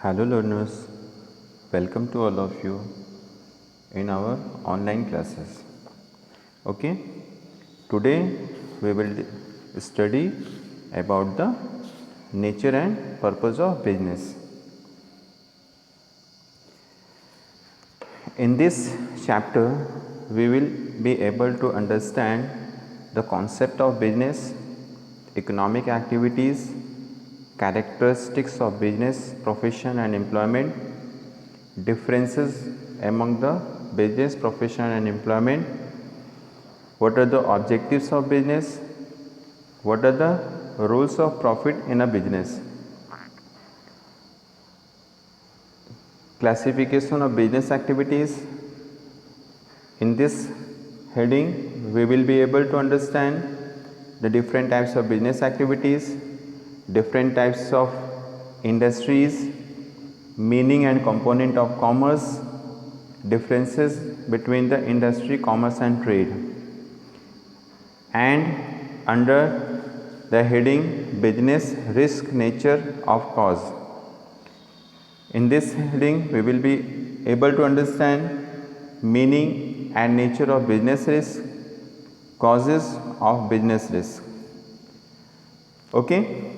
Hello learners, welcome to all of you in our online classes. Okay, today we will study about the nature and purpose of business. In this chapter, we will be able to understand the concept of business, economic activities, characteristics of business, profession and employment, differences among the business, profession and employment, what are the objectives of business, what are the rules of profit in a business, classification of business activities. In this heading, we will be able to understand the different types of business activities, different types of industries, meaning and component of commerce, differences between the industry, commerce and trade. And under the heading business risk, nature of cause. In this heading, we will be able to understand meaning and nature of business risk, causes of business risk. Okay,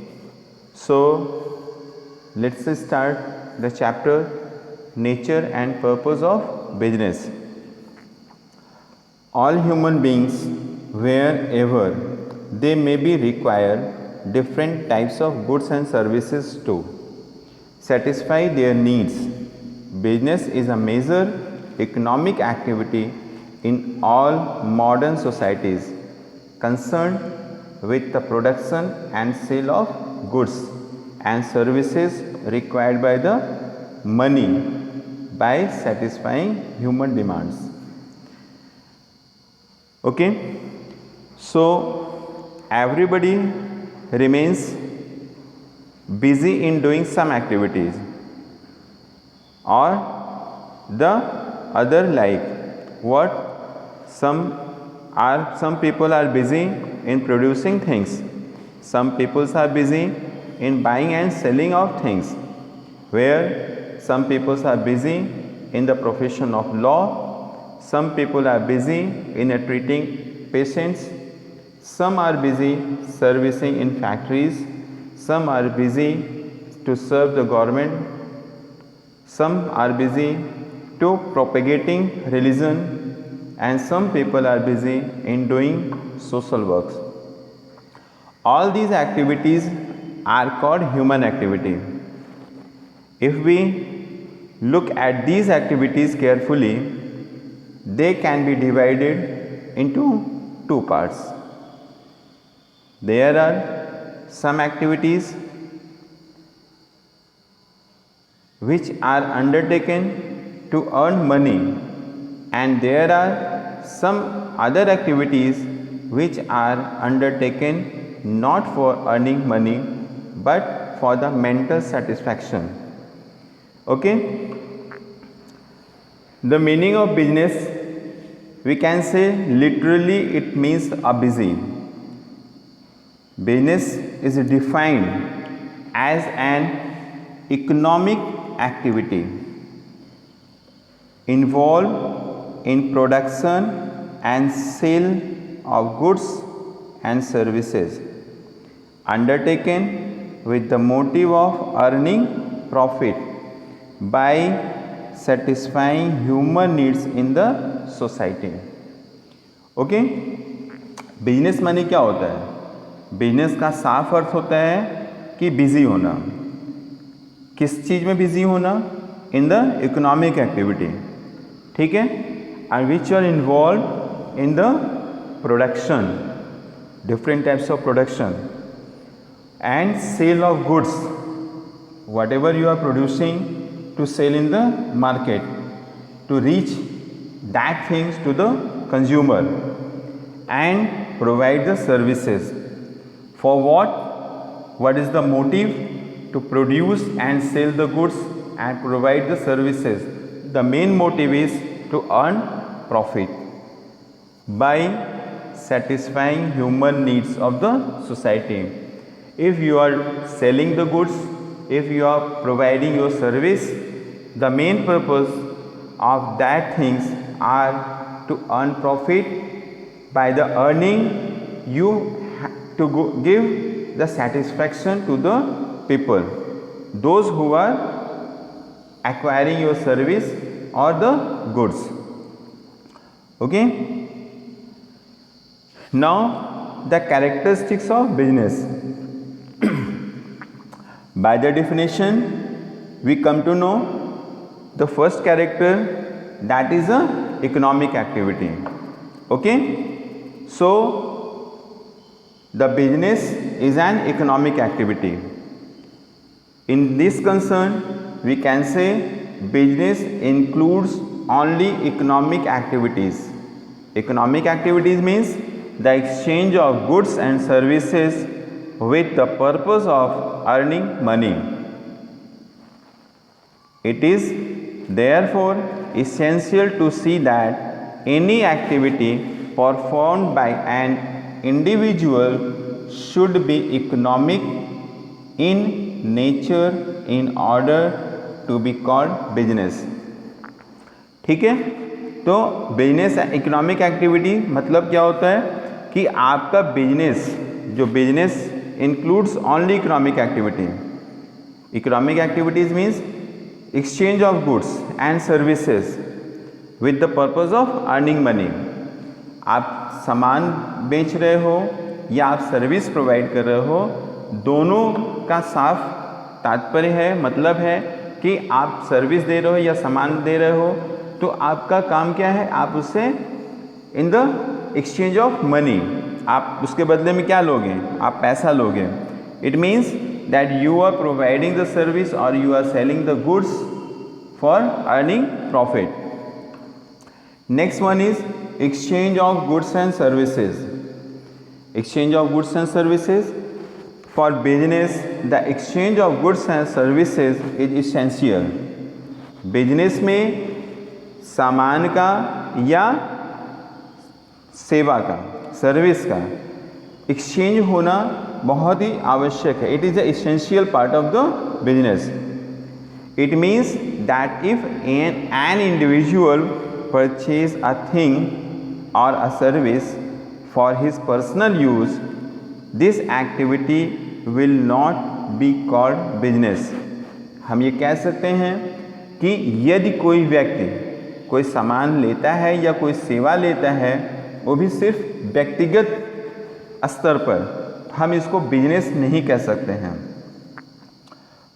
so let's start the chapter nature and purpose of business. All human beings, wherever they may be, require different types of goods and services to satisfy their needs. Business is a major economic activity in all modern societies concerned with the production and sale of goods and services required by the money by satisfying human demands. Okay, so everybody remains busy in doing some activities or the other, like what some people are busy in producing things, some people are busy in buying and selling of things, where some people are busy in the profession of law, some people are busy in treating patients, some are busy servicing in factories, some are busy to serve the government, some are busy to propagating religion, and some people are busy in doing social works. All these activities are called human activity. If we look at these activities carefully, they can be divided into two parts. There are some activities which are undertaken to earn money, and there are some other activities which are undertaken not for earning money but for the mental satisfaction. Okay, the meaning of business, we can say literally it means a busy. Business is defined as an economic activity involved in production and sale of goods and services, undertaken with the motive of earning profit by satisfying human needs in the society. Okay, business माने क्या होता है? Business का साफ अर्थ होता है कि busy होना. किस चीज़ में बिजी होना? In the economic activity. ठीक है, and which are involve in the production, different types of production and sale of goods, whatever you are producing to sell in the market to reach that things to the consumer and provide the services. For what is the motive? To produce and sell the goods and provide the services. The main motive is to earn profit by satisfying human needs of the society. If you are selling the goods if you are providing your service, the main purpose of that things are to earn profit. By the earning you give the satisfaction to the people, those who are acquiring your service or the goods. Okay, now the characteristics of business. By the definition we come to know the first character, that is a economic activity. Okay, so the business is an economic activity. In this concern we can say business includes only economic activities. Economic activities means the exchange of goods and services with the purpose of earning money. It is therefore essential to see that any activity performed by an individual should be economic in nature in order to be called business. ठीक है, तो business economic activity मतलब क्या होता है कि आपका business, जो business includes only economic activity. Economic activities means exchange of goods and services with the purpose of earning money. आप सामान बेच रहे हो या आप सर्विस प्रोवाइड कर रहे हो, दोनों का साफ तात्पर्य है, मतलब है कि आप सर्विस दे रहे हो या सामान दे रहे हो तो आपका काम क्या है, आप उससे in the exchange of money, आप उसके बदले में क्या लोगे, आप पैसा लोगे. It means that you are providing the service or you are selling the goods for earning profit. Next one is exchange of goods and services. Exchange of goods and services. For business, the exchange of goods and services is essential. Business में सामान का या सेवा का, service का exchange होना बहुत ही आवश्यक है. It is the essential part of the business. It means that if an individual purchase a thing or a service for his personal use, this activity will not be called business. हम ये कह सकते हैं कि यदि कोई व्यक्ति कोई सामान लेता है या कोई सेवा लेता है, वो भी सिर्फ व्यक्तिगत स्तर पर, हम इसको बिजनेस नहीं कह सकते हैं.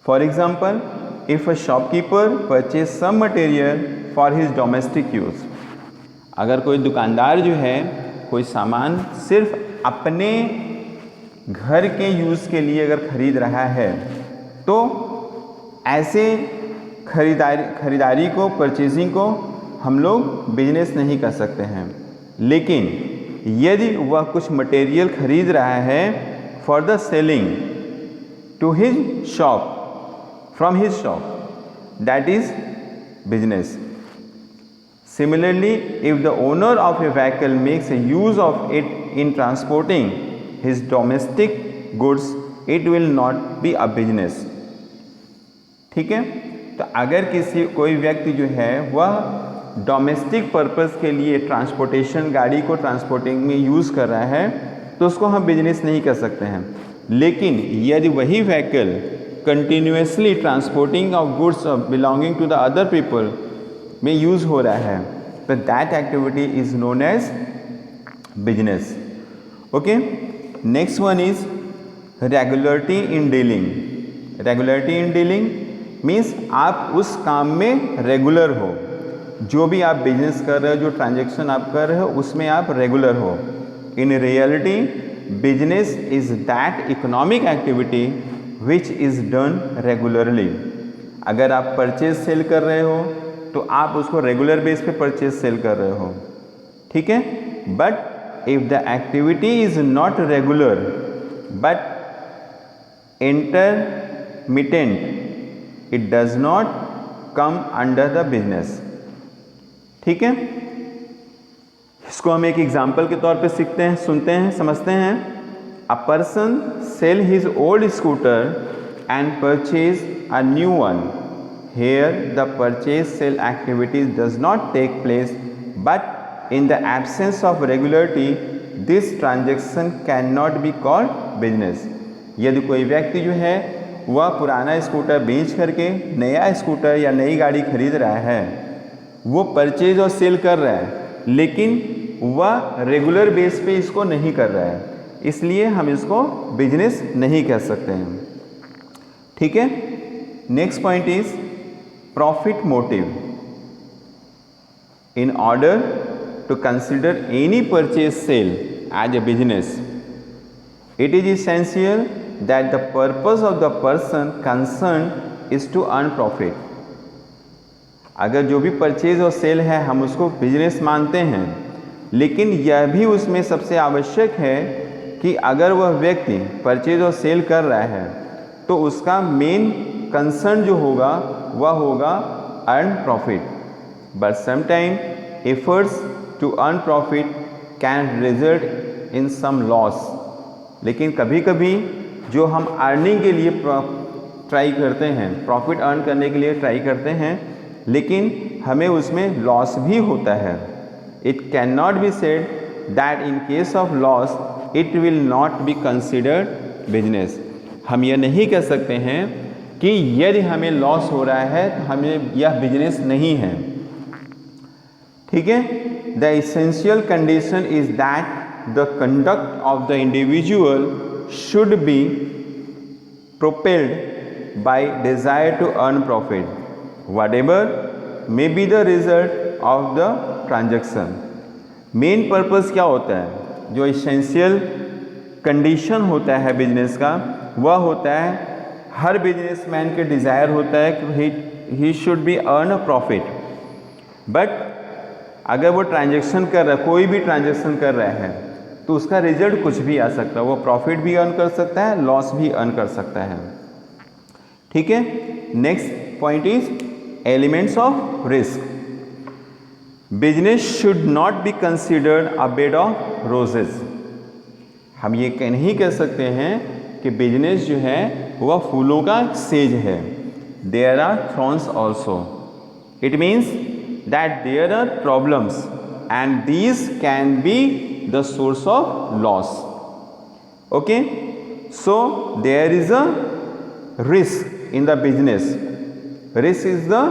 For example, if a shopkeeper purchase some material for his domestic use. अगर कोई दुकानदार जो है कोई सामान सिर्फ अपने घर के यूज़ के लिए अगर खरीद रहा है, तो ऐसे खरीदारी को, परचेजिंग को हम लोग बिजनेस नहीं कर सकते हैं. लेकिन यदि वह कुछ मटेरियल खरीद रहा है for the selling to his shop, from his shop, that is business. Similarly, if the owner of a vehicle makes a use of it in transporting his domestic goods, it will not be a business. ठीक है, तो अगर कोई व्यक्ति जो है वह domestic purpose के लिए ट्रांसपोर्टेशन, गाड़ी को ट्रांसपोर्टिंग में यूज़ कर रहा है, तो उसको हम बिजनेस नहीं कर सकते हैं. लेकिन यदि वही vehicle continuously transporting of goods belonging to the other people में यूज़ हो रहा है, तो that activity is known as business. Okay, next one is regularity in dealing. Regularity in dealing means आप उस काम में रेगुलर हो, जो भी आप बिजनेस कर रहे हो, जो ट्रांजैक्शन आप कर रहे हो, उसमें आप रेगुलर हो. In reality, business is that economic activity which is done regularly. अगर आप परचेज सेल कर रहे हो तो आप उसको रेगुलर बेस पे परचेज सेल कर रहे हो. ठीक है, but if the activity is not regular but intermittent, it does not come under the business. ठीक है, इसको हम एक एग्जाम्पल के तौर पे सीखते हैं, सुनते हैं, समझते हैं. A person sell his old scooter and purchase a new one. Here the purchase sale activities does not take place, but in the absence of regularity this transaction cannot be called business. यदि कोई व्यक्ति जो है वह पुराना scooter बेच करके नया स्कूटर या नई गाड़ी खरीद रहा है, वो परचेज और सेल कर रहा है, लेकिन वह रेगुलर बेस पे इसको नहीं कर रहा है, इसलिए हम इसको बिजनेस नहीं कह सकते हैं। ठीक है। Next point is profit motive. In order to consider any purchase sale as a business, it is essential that the purpose of the person concerned is to earn profit. अगर जो भी परचेज और सेल है हम उसको business मानते हैं, लेकिन यह भी उसमें सबसे आवश्यक है कि अगर वह व्यक्ति परचेज और सेल कर रहा है तो उसका मेन कंसर्न जो होगा वह होगा earn profit. But sometime efforts to earn profit can result in some loss. लेकिन कभी कभी जो हम अर्निंग के लिए ट्राई करते हैं, प्रॉफिट अर्न करने के लिए ट्राई करते हैं, लेकिन हमें उसमें लॉस भी होता है। It can not be said that in case of loss it will not be considered business. हम यह नहीं कह सकते हैं कि यदि हमें लॉस हो रहा है तो हमें यह बिजनेस नहीं है। ठीक है। The essential condition is that the conduct of the individual should be propelled by desire to earn profit, whatever may be the result of the transaction. Main purpose क्या होता है? जो एसेंशियल कंडीशन होता है बिजनेस का वह होता है, हर बिजनेसमैन के डिज़ायर होता है कि he should be earn a profit. But अगर वो ट्रांजेक्शन कर रहा है, कोई भी ट्रांजेक्शन कर रहा है, तो उसका रिजल्ट कुछ भी आ सकता है। वो प्रॉफिट भी अर्न कर सकता है, लॉस भी अर्न कर सकता है। ठीक है। Next point is elements of risk. Business should not be considered a bed of roses. हम ये नहीं कह सकते हैं कि बिजनेस जो है वह फूलों का सेज है। There are thorns also. It means that there are problems and these can be the source of loss. Okay, so there is a risk in the business. Risk is the,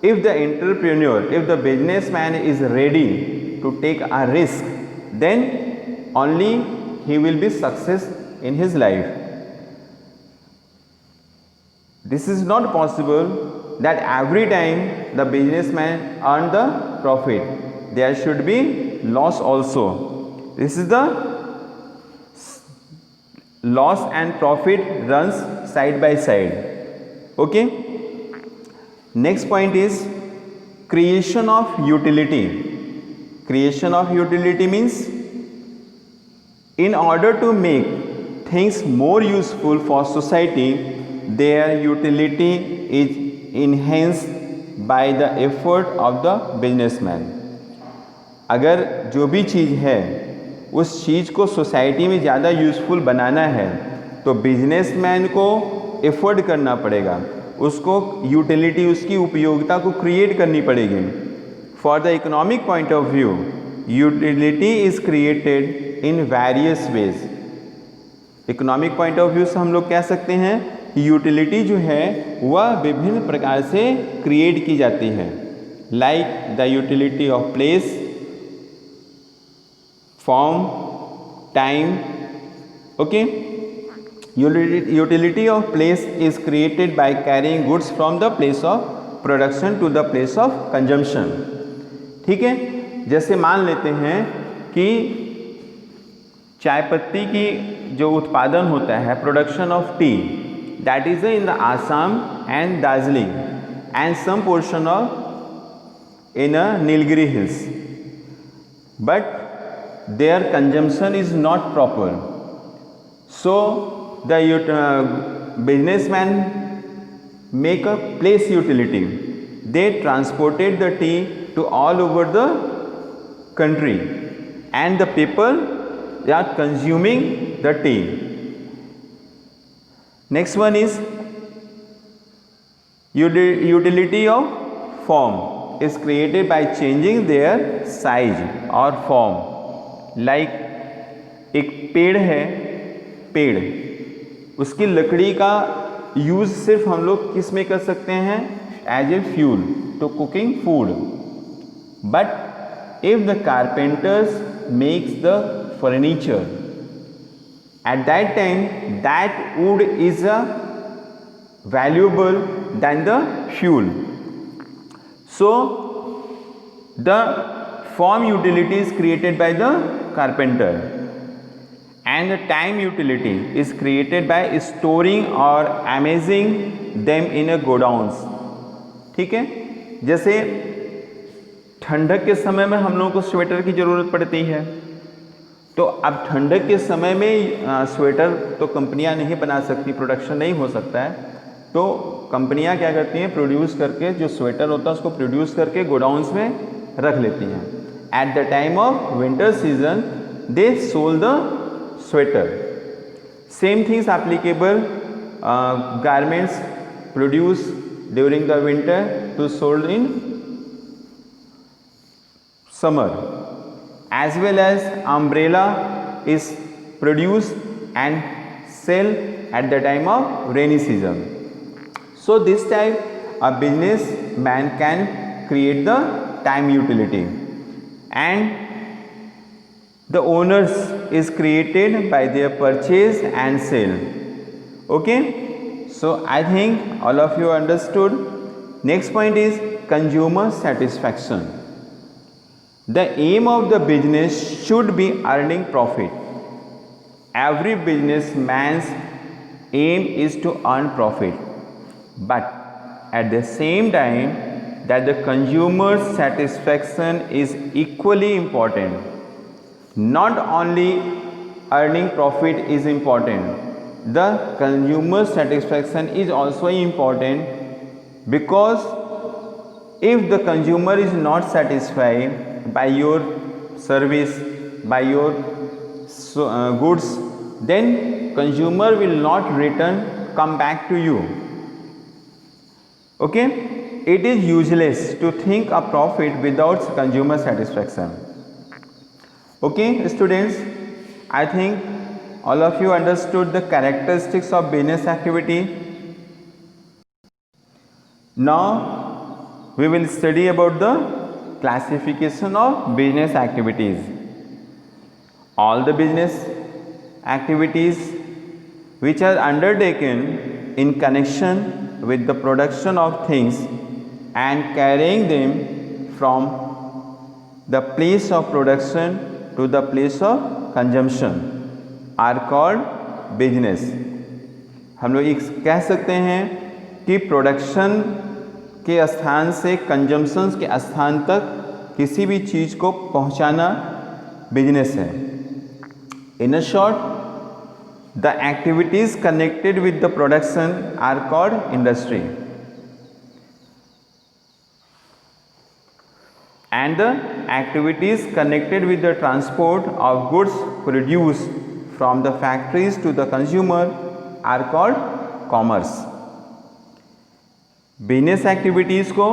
if the entrepreneur, if the businessman is ready to take a risk, then only he will be success in his life. This is not possible that every time the businessman earn the profit, there should be loss also. This is the loss and profit runs side by side. Okay. Next point is creation of utility. Creation of utility means in order to make things more useful for society, their utility is enhanced by the effort of the businessman. अगर जो भी चीज़ है उस चीज़ को society में ज़्यादा useful बनाना है तो बिजनेसमैन को एफर्ट करना पड़ेगा, उसको यूटिलिटी, उसकी उपयोगिता को क्रिएट करनी पड़ेगी। For the economic point of view utility is created in various ways. Economic point of view से हम लोग कह सकते हैं यूटिलिटी जो है वह विभिन्न प्रकार से क्रिएट की जाती है। Like the utility of place, form, time. Okay. Utility of place is created by carrying goods from the place of production to the place of consumption. ठीक है। जैसे मान लेते हैं कि चाय पत्ती की जो उत्पादन होता है, production of tea, that is in the Assam and Darjeeling and some portion of in Nilgiri hills, but their consumption is not proper. So the businessman make a place utility. They transported the tea to all over the country and the people are consuming the tea. Next one is utility of form is created by changing their size or form. Like एक पेड़ है, पेड़ उसकी लकड़ी का use सिर्फ हम लोग किस में कर सकते हैं? As a fuel to cooking food. But if the carpenters makes the furniture, at that time that wood is valuable than the fuel. So the form utility is created by the carpenter and the time utility is created by storing or amazing them in a godowns. ठीक है, जैसे ठंडक के समय में हम लोगों को स्वेटर की ज़रूरत पड़ती है, तो अब ठंडक के समय में स्वेटर तो कंपनियां नहीं बना सकती, प्रोडक्शन नहीं हो सकता है, तो कंपनियां क्या करती हैं? प्रोड्यूस करके जो स्वेटर होता है उसको प्रोड्यूस करके गोडाउन्स में रख लेती हैं. At the time of winter season they sold the sweater. Same things applicable garments produce during the winter to sold in summer. As well as umbrella is produced and sell at the time of rainy season. So this type a businessman can create the time utility, and the owners is created by their purchase and sale. Okay, so I think all of you understood. Next point is consumer satisfaction. The aim of the business should be earning profit. Every businessman's aim is to earn profit, but at the same time that the consumer's satisfaction is equally important. Not only earning profit is important, the consumer satisfaction is also important, because if the consumer is not satisfied by your service, by your goods, then consumer will not come back to you. Okay, it is useless to think of profit without consumer satisfaction. Okay students, I think all of you understood the characteristics of business activity. Now we will study about the classification of business activities. All the business activities which are undertaken in connection with the production of things and carrying them from the place of production to the place of consumption are called business. हम लोग एक कह सकते हैं कि production के स्थान से कंजम्पशंस के स्थान तक किसी भी चीज़ को पहुंचाना बिजनेस है. In a short, the activities connected with the production are called industry, and the activities connected with the transport of goods produce from the factories to the consumer are called commerce. Business activities को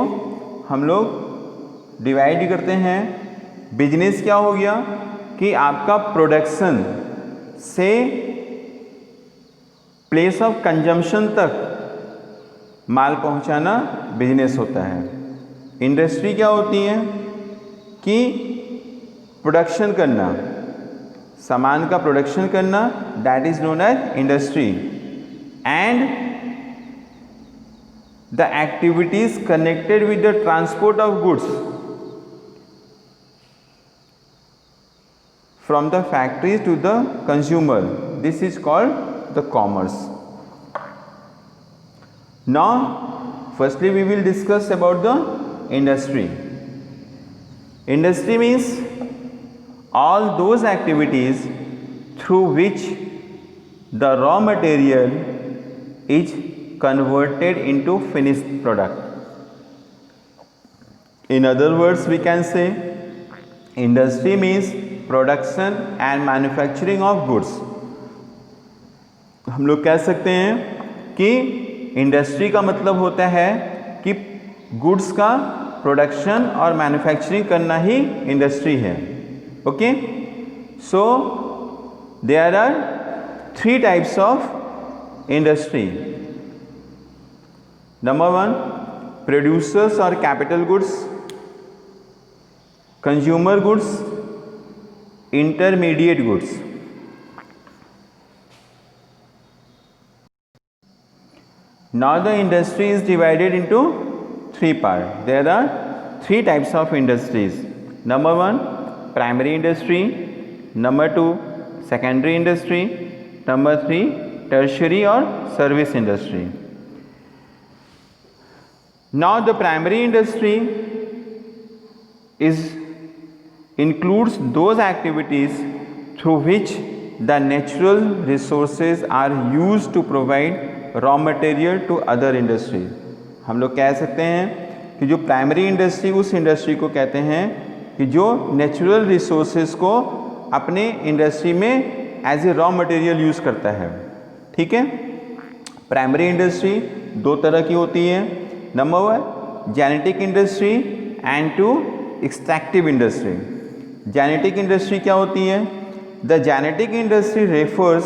हम लोग divide करते हैं. Business क्या हो गया कि आपका प्रोडक्शन से प्लेस ऑफ कंजम्पशन तक माल पहुंचाना बिजनेस होता है. इंडस्ट्री क्या होती है कि प्रोडक्शन करना, सामान का प्रोडक्शन करना, that is known as industry. And the activities connected with the transport of goods from the factories to the consumer, this is called the commerce. Now firstly we will discuss about the industry. Industry means all those activities through which the raw material is converted into finished product. In other words, we can say industry means production and manufacturing of goods. हम लोग कह सकते हैं कि industry का मतलब होता है कि गुड्स का प्रोडक्शन और मैन्युफैक्चरिंग करना ही इंडस्ट्री है. Okay, so there are 3 types of industry. Number 1, producers और capital goods, consumer goods, intermediate goods. Now the industry is divided into 3 parts. There are 3 types of industries. Number 1, primary industry. Number 2, secondary industry. Number 3, tertiary or service industry. Now the primary industry includes those activities through which the natural resources are used to provide raw material to other industry. हम लोग कह सकते हैं कि जो primary industry उस industry को कहते हैं कि जो नेचुरल रिसोर्सेज को अपने इंडस्ट्री में as a raw material use करता है. ठीक है, प्राइमरी इंडस्ट्री 2 तरह की होती है. Number 1, genetic industry and 2, extractive industry. Genetic industry क्या होती है? The genetic industry refers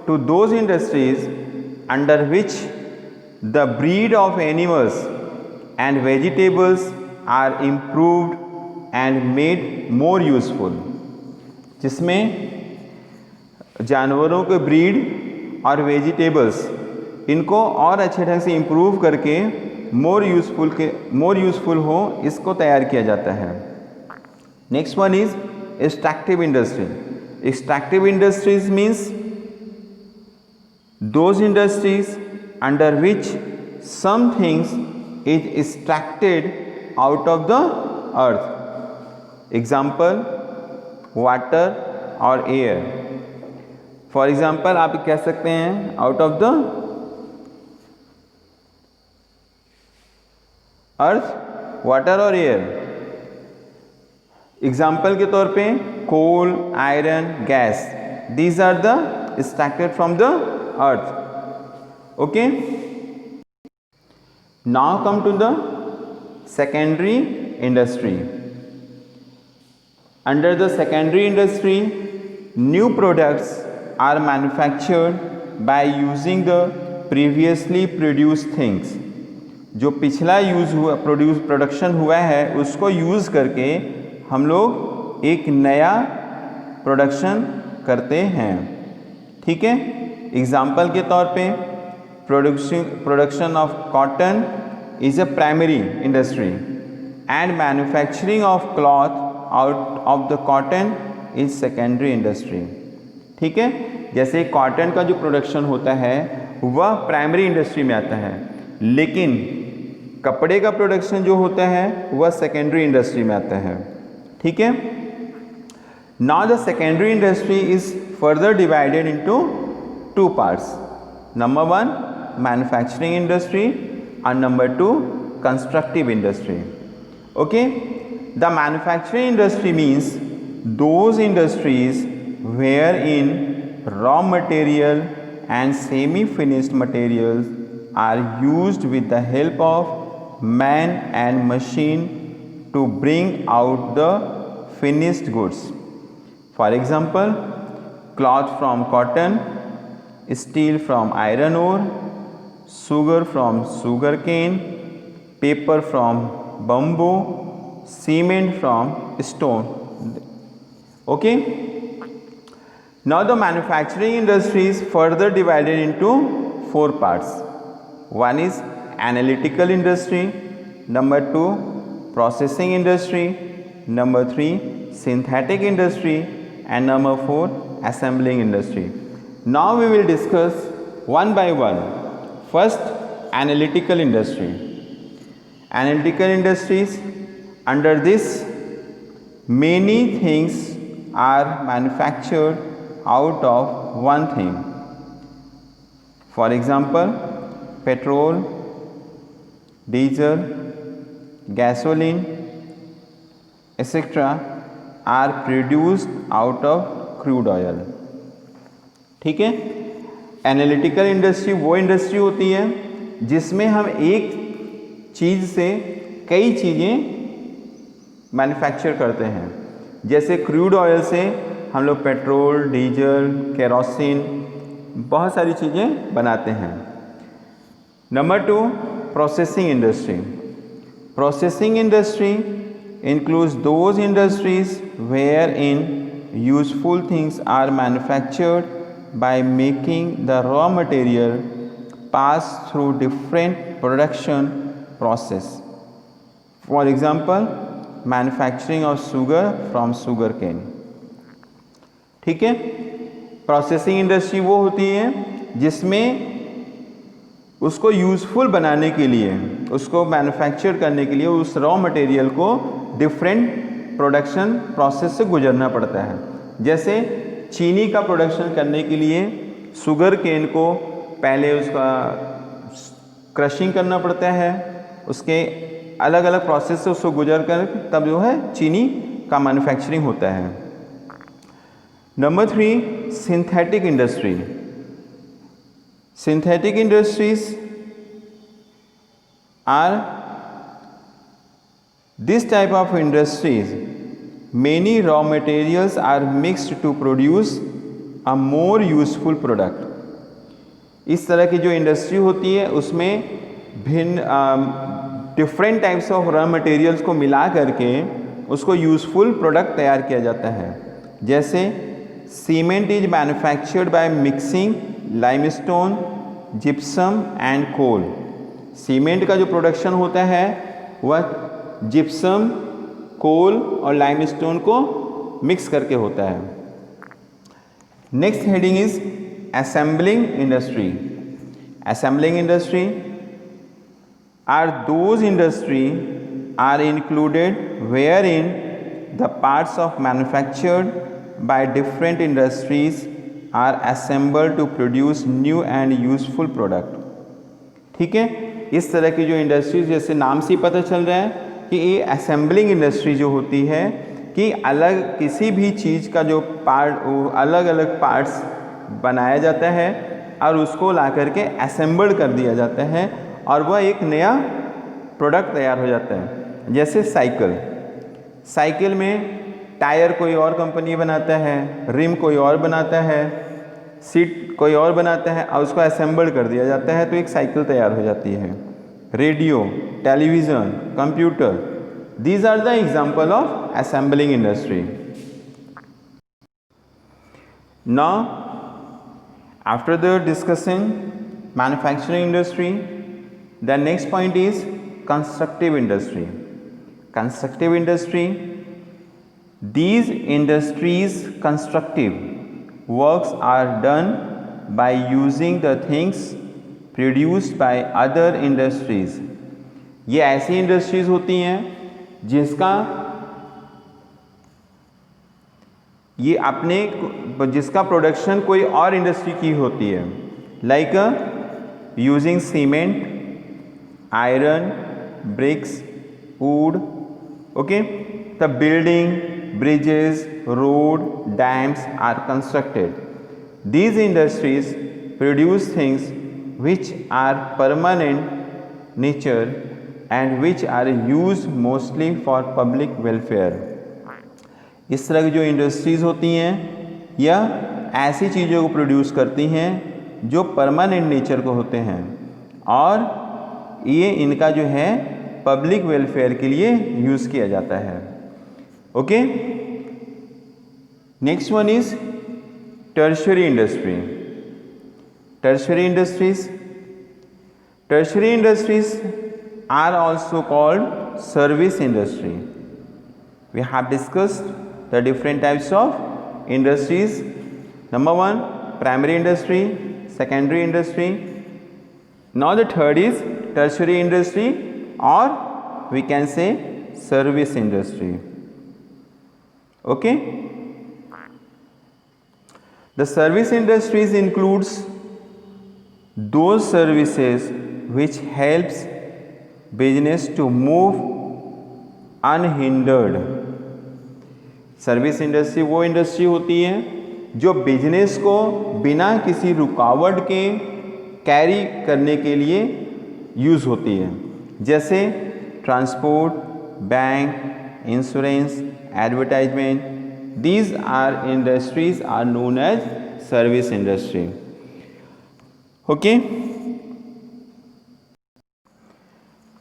to those industries under which the breed of animals and vegetables are improved and made more useful. जिसमें जानवरों के ब्रीड और वेजिटेबल्स इनको और अच्छे ढंग से इम्प्रूव करके मोर यूज़फुल हो, इसको तैयार किया जाता है. Next one is extractive industry. Extractive industries means those industries under which some things is extracted out of the earth. Example, water और air. For example, आप कह सकते हैं out of the earth, water और air. Example के तौर पे coal, iron, gas. These are the extracted from the earth. Okay, now come to the secondary industry. Under the secondary industry, new products are manufactured by using the previously produced things. जो पिछला production हुआ है उसको use करके हम लोग एक नया प्रोडक्शन करते हैं. ठीक है, एग्जाम्पल के तौर पे production of cotton is a primary industry and manufacturing of cloth out of the cotton is secondary industry. ठीक है, जैसे कॉटन का जो प्रोडक्शन होता है वह प्राइमरी इंडस्ट्री में आता है, लेकिन कपड़े का प्रोडक्शन जो होता है वह सेकेंडरी इंडस्ट्री में आता है. ठीक है, now the secondary industry is further divided into 2 parts. Number 1, manufacturing industry and number 2, constructive industry. Okay, the manufacturing industry means those industries wherein raw material and semi-finished materials are used with the help of man and machine to bring out the finished goods. For example, cloth from cotton, steel from iron ore, sugar from sugar cane, paper from bamboo, cement from stone. Okay, now the manufacturing industry is further divided into 4 parts. One is analytical industry, number 2 processing industry, number 3 synthetic industry, and number 4 assembling industry. Now we will discuss one by one. First, analytical industry. Analytical industries, under this many things are manufactured out of one thing. For example, petrol, diesel, gasoline, etc. are produced out of crude oil. ठीक है, analytical industry वो industry होती है जिसमें हम एक चीज़ से कई चीज़ें मैन्युफैक्चर करते हैं। जैसे क्रूड ऑयल से हम लोग पेट्रोल, डीजल, केरोसिन, बहुत सारी चीज़ें बनाते हैं। Number 2, processing industry. Processing industry includes those industries wherein useful things are manufactured by making the raw material pass through different production process. For example, manufacturing of sugar from sugarcane. ठीक है, processing industry वो होती है जिसमें उसको useful बनाने के लिए, उसको मैन्युफैक्चर करने के लिए उस रॉ मटेरियल को डिफरेंट प्रोडक्शन प्रोसेस से गुजरना पड़ता है। जैसे चीनी का प्रोडक्शन करने के लिए शुगर केन को पहले उसका क्रशिंग करना पड़ता है, उसके अलग अलग प्रोसेस से उसको गुजर कर तब जो है चीनी का मैन्युफैक्चरिंग होता है। Number 3, synthetic industry. Synthetic industries are this type of industries. Many raw materials are mixed to produce a more useful product. इस तरह की जो इंडस्ट्री होती है उसमें भिन्न different types of raw materials को मिला करके उसको यूज़फुल प्रोडक्ट तैयार किया जाता है। जैसे cement is manufactured by mixing limestone, gypsum and coal. Cement का जो प्रोडक्शन होता है वह जिप्सम, कोल और लाइमस्टोन को मिक्स करके होता है। Next heading is assembling industry. Assembling industry are those industry are included where in the parts of manufactured by different industries are assembled to produce new and useful product. ठीक है, इस तरह की जो इंडस्ट्रीज, जैसे नाम से ही पता चल रहा है कि ये असेंबलिंग इंडस्ट्री जो होती है कि अलग किसी भी चीज़ का जो पार्ट, अलग अलग पार्ट्स बनाया जाता है और उसको ला करके असेंबल्ड कर दिया जाता है और वह एक नया प्रोडक्ट तैयार हो जाता है। जैसे साइकिल, साइकिल में टायर कोई और कंपनी बनाता है, रिम कोई और बनाता है, सीट कोई और बनाता है और उसको असेंबल कर दिया जाता है तो एक साइकिल तैयार हो जाती है। Radio, television, computer, these are the example of assembling industry. Now after the discussing manufacturing industry, the next point is constructive industry. Constructive industry, these industries constructive works are done by using the things produced by other industries. ये ऐसी industries होती हैं जिसका production कोई और industry की होती है, like using cement, iron, bricks, wood, okay. The building, bridges, road, dams are constructed. These industries produce things which are permanent nature and which are used mostly for public welfare. इस तरह की जो industries होती हैं यह ऐसी चीज़ों को प्रोड्यूस करती हैं जो परमानेंट नेचर को होते हैं और ये इनका जो है पब्लिक वेलफेयर के लिए यूज़ किया जाता है। Okay, next one is tertiary industry. Tertiary industries are also called service industry. We have discussed the different types of industries. Number 1, primary industry, secondary industry. Now the third is tertiary industry or we can say service industry. Okay, the service industries includes those services which helps business to move unhindered. Service industry वो industry होती है जो business को बिना किसी रुकावट के carry करने के लिए यूज़ होती है, जैसे transport, bank, insurance, advertisement. These are industries are known as service industry. Okay.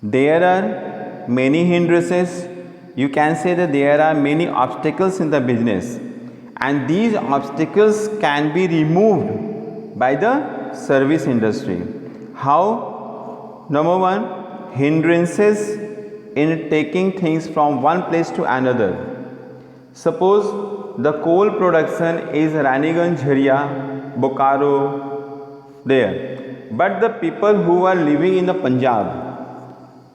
There are many hindrances. You can say that there are many obstacles in the business, and these obstacles can be removed by the service industry. How? Number one, hindrances in taking things from one place to another. Suppose the coal production is running on Jharia, Bokaro, there, but the people who are living in the Punjab,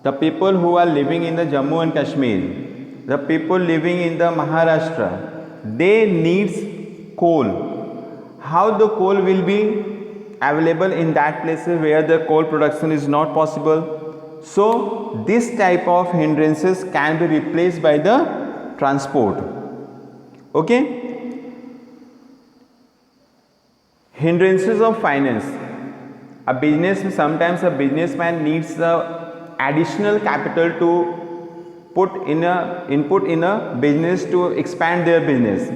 the people who are living in the Jammu and Kashmir, the people living in the Maharashtra, they needs coal. How the coal will be available in that places where the coal production is not possible? So this type of hindrances can be replaced by the transport. Okay. Hindrances of finance. A business, sometimes a businessman needs additional capital to input in a business to expand their business.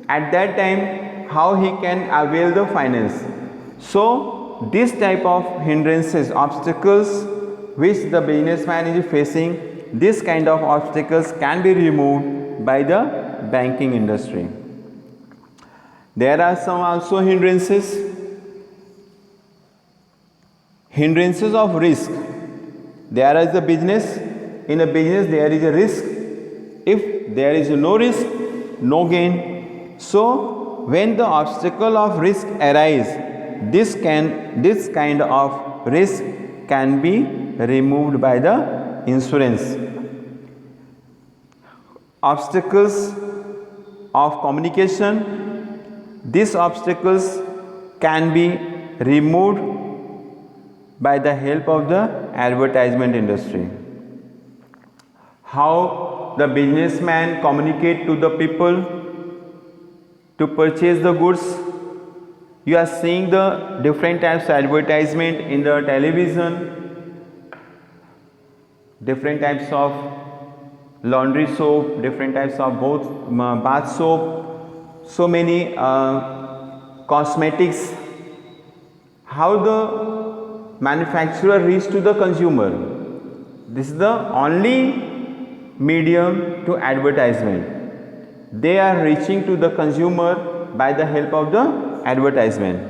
At that time, how he can avail the finance? So this type of hindrances, obstacles which the businessman is facing, this kind of obstacles can be removed by the banking industry. There are some also hindrances. Hindrances of risk. There is a business. In a business there is a risk. If there is no risk, no gain. So when the obstacle of risk arise, this kind of risk can be removed by the insurance. Obstacles of communication. These obstacles can be removed by the help of the advertisement industry. How the businessman communicate to the people to purchase the goods. You are seeing the different types of advertisement in the television, different types of laundry soap, different types of both bath soap, so many cosmetics. How the manufacturer reach to the consumer? This is the only medium to advertisement. They are reaching to the consumer by the help of the advertisement.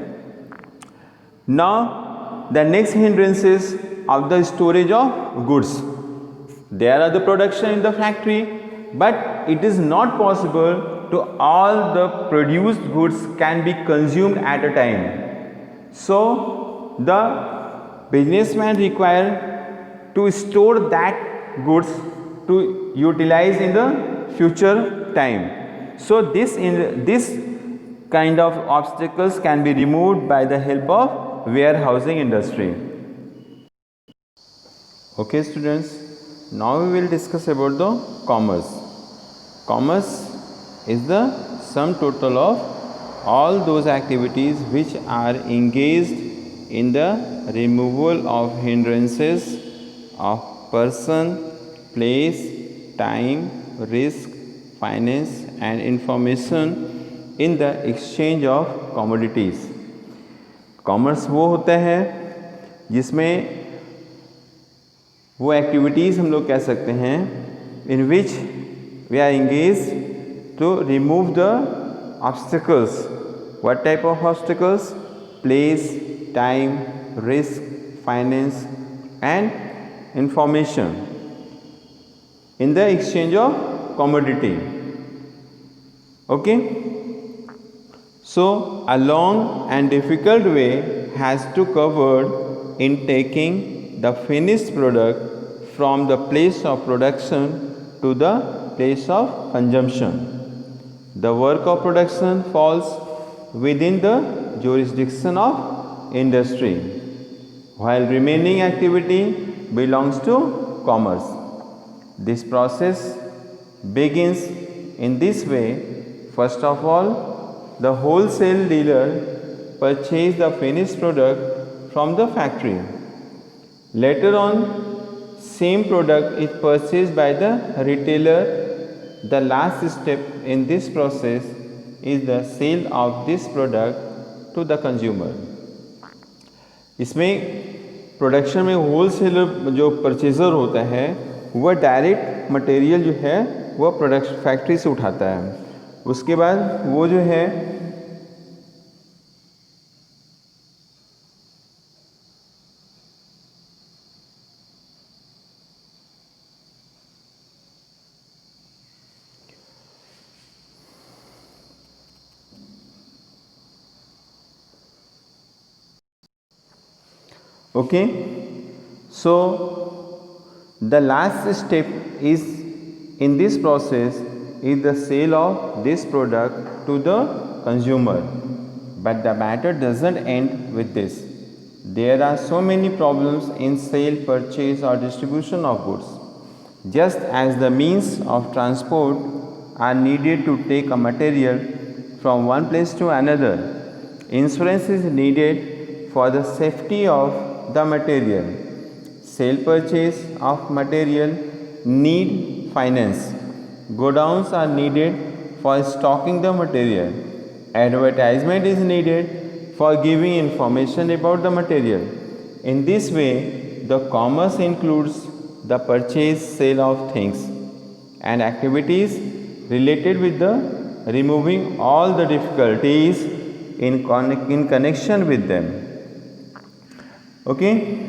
Now the next hindrance is of the storage of goods. There are the production in the factory, but it is not possible to all the produced goods can be consumed at a time. So the businessman require to store that goods to utilize in the future time. So this kind of obstacles can be removed by the help of warehousing industry. Okay students, now we will discuss about the commerce. Commerce is the sum total of all those activities which are engaged in the removal of hindrances of person, place, time, risk, finance and information in the exchange of commodities. Commerce वो होता है जिसमें वो activities हम लोग कह सकते हैं in which we are engage to remove the obstacles. What type of obstacles? Place, time, risk, finance and information in the exchange of commodity. Okay. So a long and difficult way has to covered in taking the finished product from the place of production to the place of consumption. The work of production falls within the jurisdiction of industry, while remaining activity belongs to commerce. This process begins in this way. First of all, the wholesale dealer purchase the finished product from the factory. Later on, same product is purchased by the retailer. The last step in this process is the sale of this product to the consumer. इसमें production में wholesaler जो purchaser होता है वह direct material जो है वह production factory से उठाता है, उसके बाद वो जो है okay. So the last step is in this process is the sale of this product to the consumer, but the matter doesn't end with this. There are so many problems in sale, purchase or distribution of goods. Just as the means of transport are needed to take a material from one place to another, insurance is needed for the safety of the material. Sale purchase of material need finance. Godowns are needed for stocking the material. Advertisement is needed for giving information about the material. In this way, the commerce includes the purchase, sale of things and activities related with the removing all the difficulties in connection with them. Okay.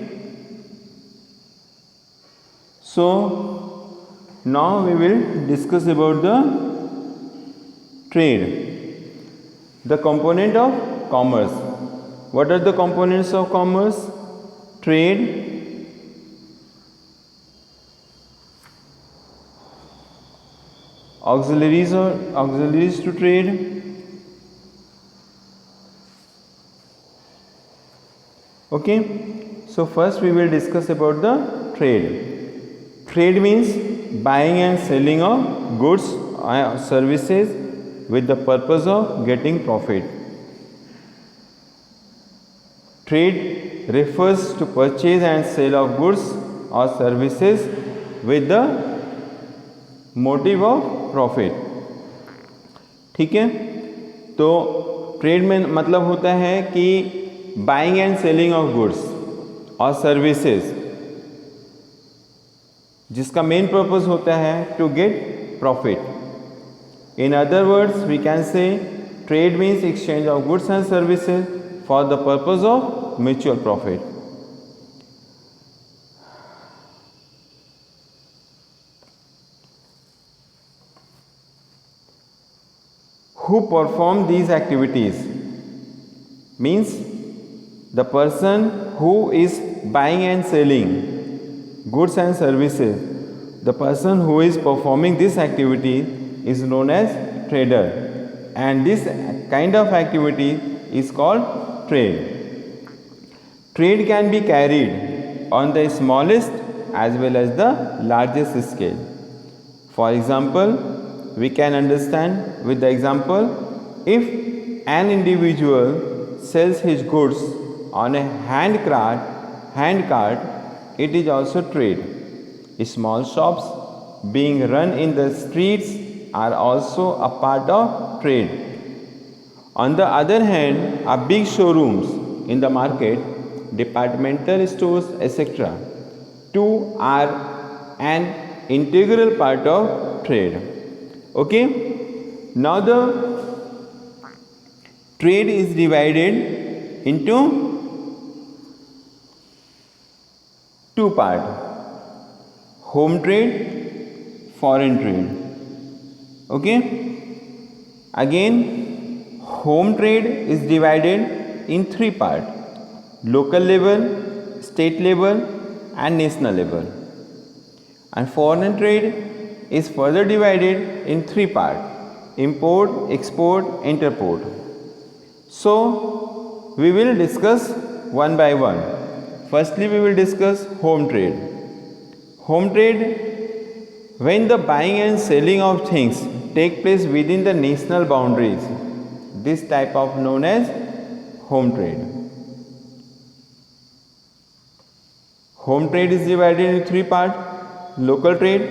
So now we will discuss about the trade, the component of commerce. What are the components of commerce? Trade, auxiliaries to trade. Okay, so first we will discuss about the trade. Trade means buying and selling of goods or services with the purpose of getting profit. Trade refers to purchase and sale of goods or services with the motive of profit. ठीक है, तो trade में मतलब होता है कि buying and selling of goods और services जिसका मेन पर्पस होता है to get profit. In other words we can say trade means exchange of goods and services for the purpose of mutual profit. Who perform these activities means the person who is buying and selling goods and services. The person who is performing this activity is known as trader, and this kind of activity is called trade. Trade can be carried on the smallest as well as the largest scale. For example, we can understand with the example, if an individual sells his goods on a hand cart, it is also trade. Small shops being run in the streets are also a part of trade. On the other hand, a big showrooms in the market, departmental stores, etc., too are an integral part of trade. Okay, now the trade is divided into two parts: home trade, foreign trade. Okay, again home trade is divided in three parts: local level, state level and national level. And foreign trade is further divided in three parts: import, export, interport. So we will discuss one by one. Firstly, we will discuss home trade. Home trade, when the buying and selling of things take place within the national boundaries, This type of known as home trade. Home trade is divided into three parts: local trade,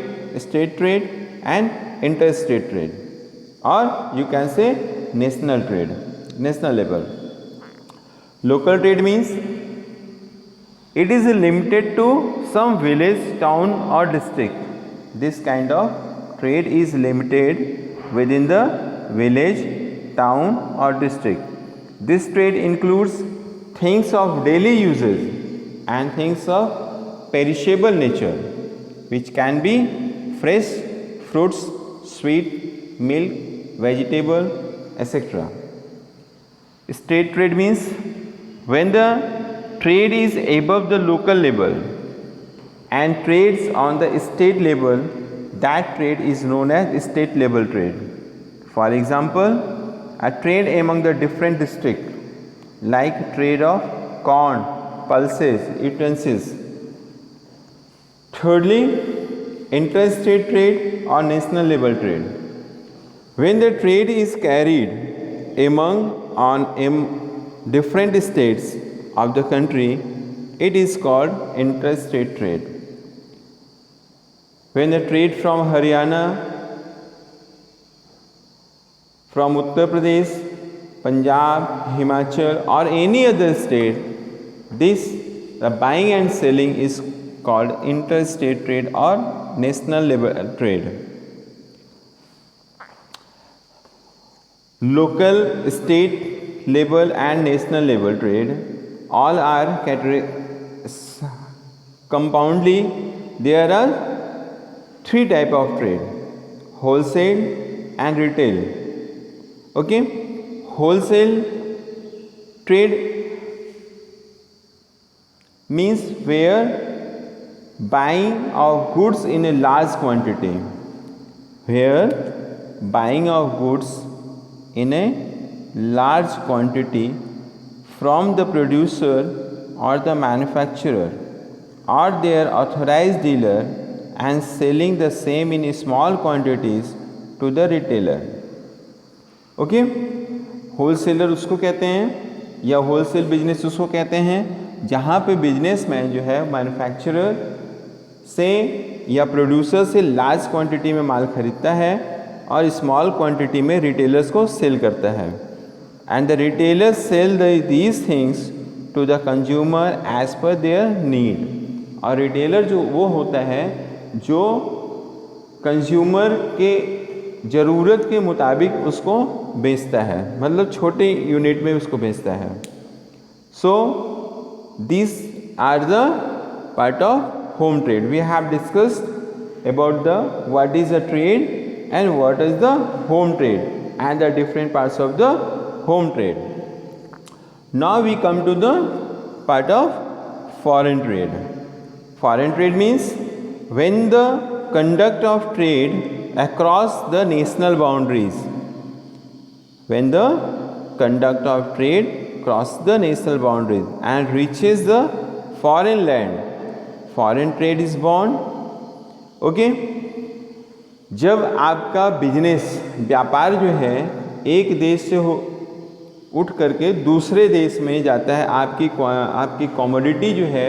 state trade and interstate trade, or you can say national trade, national level. Local trade means it is limited to some village, town or district. This kind of trade is limited within the village, town or district. This trade includes things of daily uses and things of perishable nature, which can be fresh fruits, sweet, milk, vegetable, etc. State trade means when the trade is above the local level and trades on the state level, that trade is known as state level trade. For example, a trade among the different districts, like trade of corn, pulses, utensils. Thirdly, interstate trade or national level trade. When the trade is carried on different states of the country, it is called interstate trade. When the trade from Haryana, from Uttar Pradesh, Punjab, Himachal or any other state, the buying and selling is called interstate trade or national level trade. Local, state level and national level trade all are compoundly. There are three type of trade: wholesale and retail. Okay, wholesale trade means where buying of goods in a large quantity, where buying of goods in a large quantity from the producer or the manufacturer or their authorized dealer and selling the same in small quantities to the retailer. Okay, wholesaler उसको कहते हैं या wholesale business उसको कहते हैं जहाँ पे businessman जो है मैन्युफैक्चरर से या प्रोड्यूसर से लार्ज क्वांटिटी में माल खरीदता है और स्मॉल क्वांटिटी में रिटेलर्स को सेल करता है, and the retailers sell these things to the consumer as per their need. और रिटेलर जो वो होता है जो कंज्यूमर के ज़रूरत के मुताबिक उसको बेचता है, मतलब छोटे यूनिट में उसको बेचता है। So this are the part of home trade. We have discussed about the what is a trade and what is the home trade and the different parts of the home trade. Now we come to the part of foreign trade. Foreign trade means when the conduct of trade across the national boundaries, when the conduct of trade cross the national boundaries and reaches the foreign land, foreign trade is born. Okay, जब आपका business व्यापार जो है एक देश से उठ करके दूसरे देश में जाता है, आपकी कमोडिटी जो है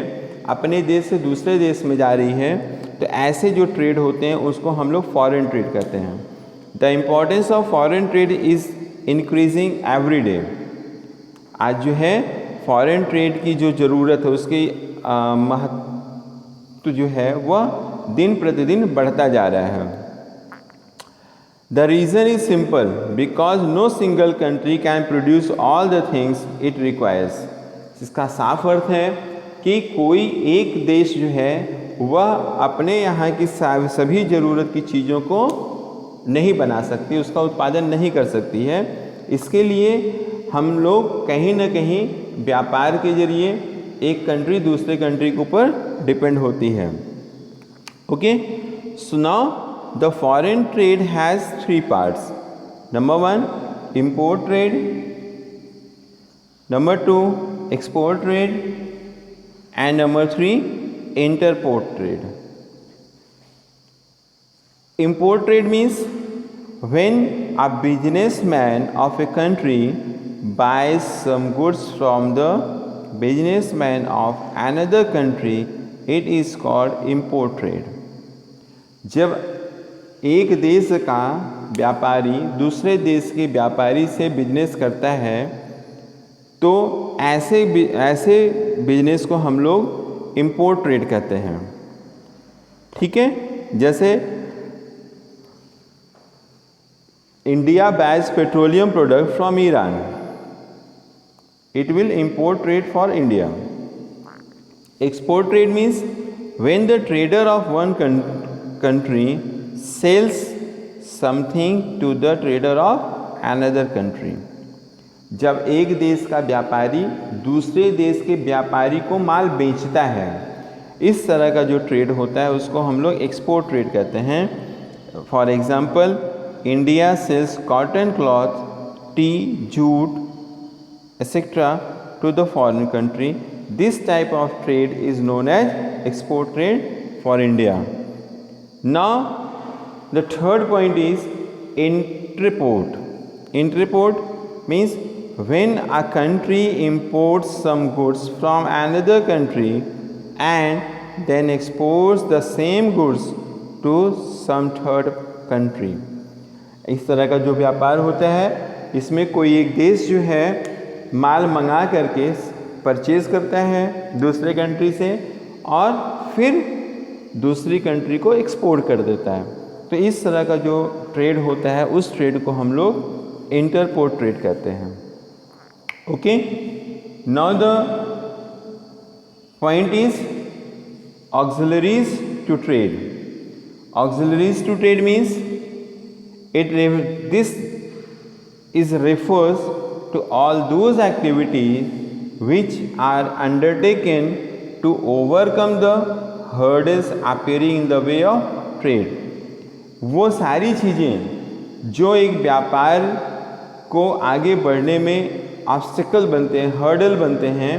अपने देश से दूसरे देश में जा रही है, तो ऐसे जो ट्रेड होते हैं उसको हम लोग फॉरेन ट्रेड कहते हैं. The importance of foreign trade is increasing every day. आज जो है फॉरेन ट्रेड की जो ज़रूरत है उसकी महत्व जो है वह दिन प्रतिदिन बढ़ता जा रहा है. The reason is simple, because no single country can produce all the things it requires. इसका साफ अर्थ है कि कोई एक देश जो है वह अपने यहाँ की सभी ज़रूरत की चीज़ों को नहीं बना सकती, उसका उत्पादन नहीं कर सकती है. इसके लिए हम लोग कहीं ना कहीं व्यापार के जरिए एक कंट्री दूसरे कंट्री के ऊपर डिपेंड होती है. Okay, so now the foreign trade has three parts. Number 1, import trade. Number 2, export trade. And number 3, interport trade. Import trade means when a businessman of a country buys some goods from the businessman of another country, it is called import trade. जब एक देश का व्यापारी दूसरे देश के व्यापारी से बिजनेस करता है तो ऐसे बिजनेस को हम लोग इंपोर्ट ट्रेड कहते हैं। ठीक है, जैसे India boys petroleum product from Iran, it will import trade for India. Export trade means when the trader of one country sells something to the trader of another country. जब एक देश का व्यापारी दूसरे देश के व्यापारी को माल बेचता है, इस तरह का जो ट्रेड होता है उसको हम लोग एक्सपोर्ट ट्रेड कहते हैं। For example, India sells cotton cloth, tea, jute etc. to the foreign country. This type of trade is known as export trade for India. Now the third point is intraport. Intraport means when a country imports some goods from another country and then exports the same goods to some third country. इस तरह का जो व्यापार होता है इसमें कोई एक देश जो है माल मंगा करके परचेज़ करता है दूसरे कंट्री से और फिर दूसरी कंट्री को एक्सपोर्ट कर देता है। तो इस तरह का जो ट्रेड होता है उस ट्रेड को हम लोग इंटरपोर्ट ट्रेड कहते हैं। Okay, now the point is auxiliaries to trade. Auxiliaries to trade means this is refers to all those activities which are undertaken to overcome the hurdles appearing in the way of trade. वो सारी चीज़ें जो एक व्यापार को आगे बढ़ने में ऑब्स्टिकल बनते हैं, हर्डल बनते हैं,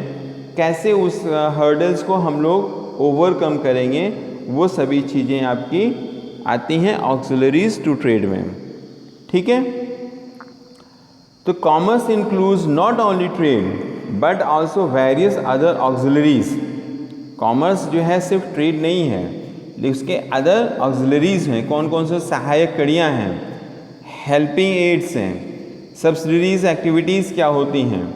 कैसे उस हर्डल्स को हम लोग ओवरकम करेंगे, वो सभी चीज़ें आपकी आती हैं ऑक्सिलरीज टू ट्रेड में। ठीक है, तो commerce includes not only trade but also various other auxiliaries. Commerce जो है सिर्फ ट्रेड नहीं है, लेकिन उसके अदर ऑक्सिलरीज हैं। कौन कौन से सहायक कड़ियाँ हैं, हेल्पिंग एड्स हैं, सब्सिडरीज एक्टिविटीज़ क्या होती हैं,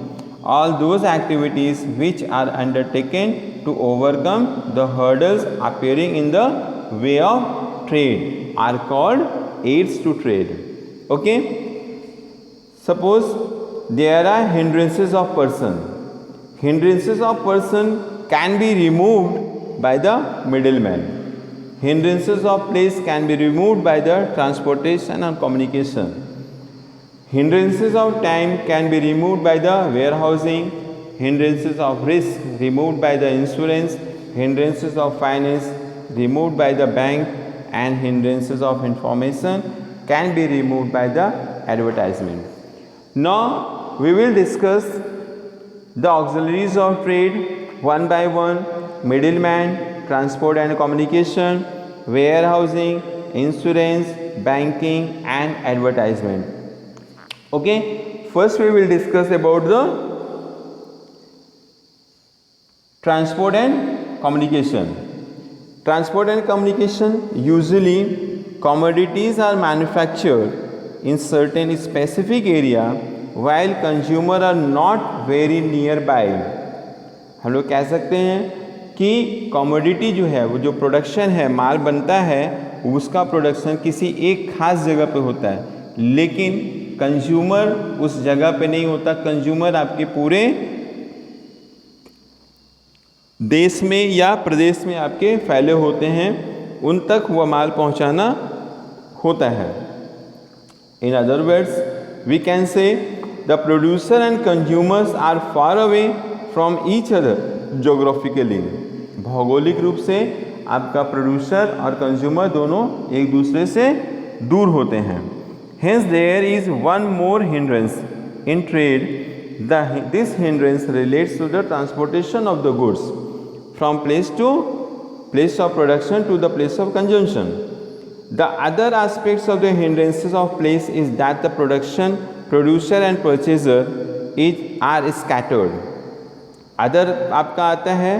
all those activities which are undertaken to overcome the hurdles appearing in the way of trade are called aids to trade. Okay, suppose there are hindrances of person. Hindrances of person can be removed by the middleman. Hindrances of place can be removed by the transportation and communication. Hindrances of time can be removed by the warehousing. Hindrances of risk removed by the insurance. Hindrances of finance removed by the bank, and hindrances of information can be removed by the advertisement. Now we will discuss the auxiliaries of trade one by one: middleman, transport and communication, warehousing, insurance, banking and advertisement. Okay, first we will discuss about the transport and communication. Transport and communication, usually commodities are manufactured in certain specific area while consumer are not very nearby. हम लोग कह सकते हैं कि commodity जो है, वो जो प्रोडक्शन है, माल बनता है, उसका प्रोडक्शन किसी एक खास जगह पे होता है, लेकिन कंज्यूमर उस जगह पे नहीं होता। कंज्यूमर आपके पूरे देश में या प्रदेश में आपके फैले होते हैं, उन तक वह माल पहुंचाना होता है। In other words, we can say the producer and consumers are far away from each other geographically. भौगोलिक रूप से आपका प्रोड्यूसर और कंज्यूमर दोनों एक दूसरे से दूर होते हैं। Hence there is one more hindrance in trade. This hindrance relates to the transportation of the goods from place of production to the place of consumption. The other aspects of the hindrances of place is that the producer and purchaser are scattered. Other आपका आता है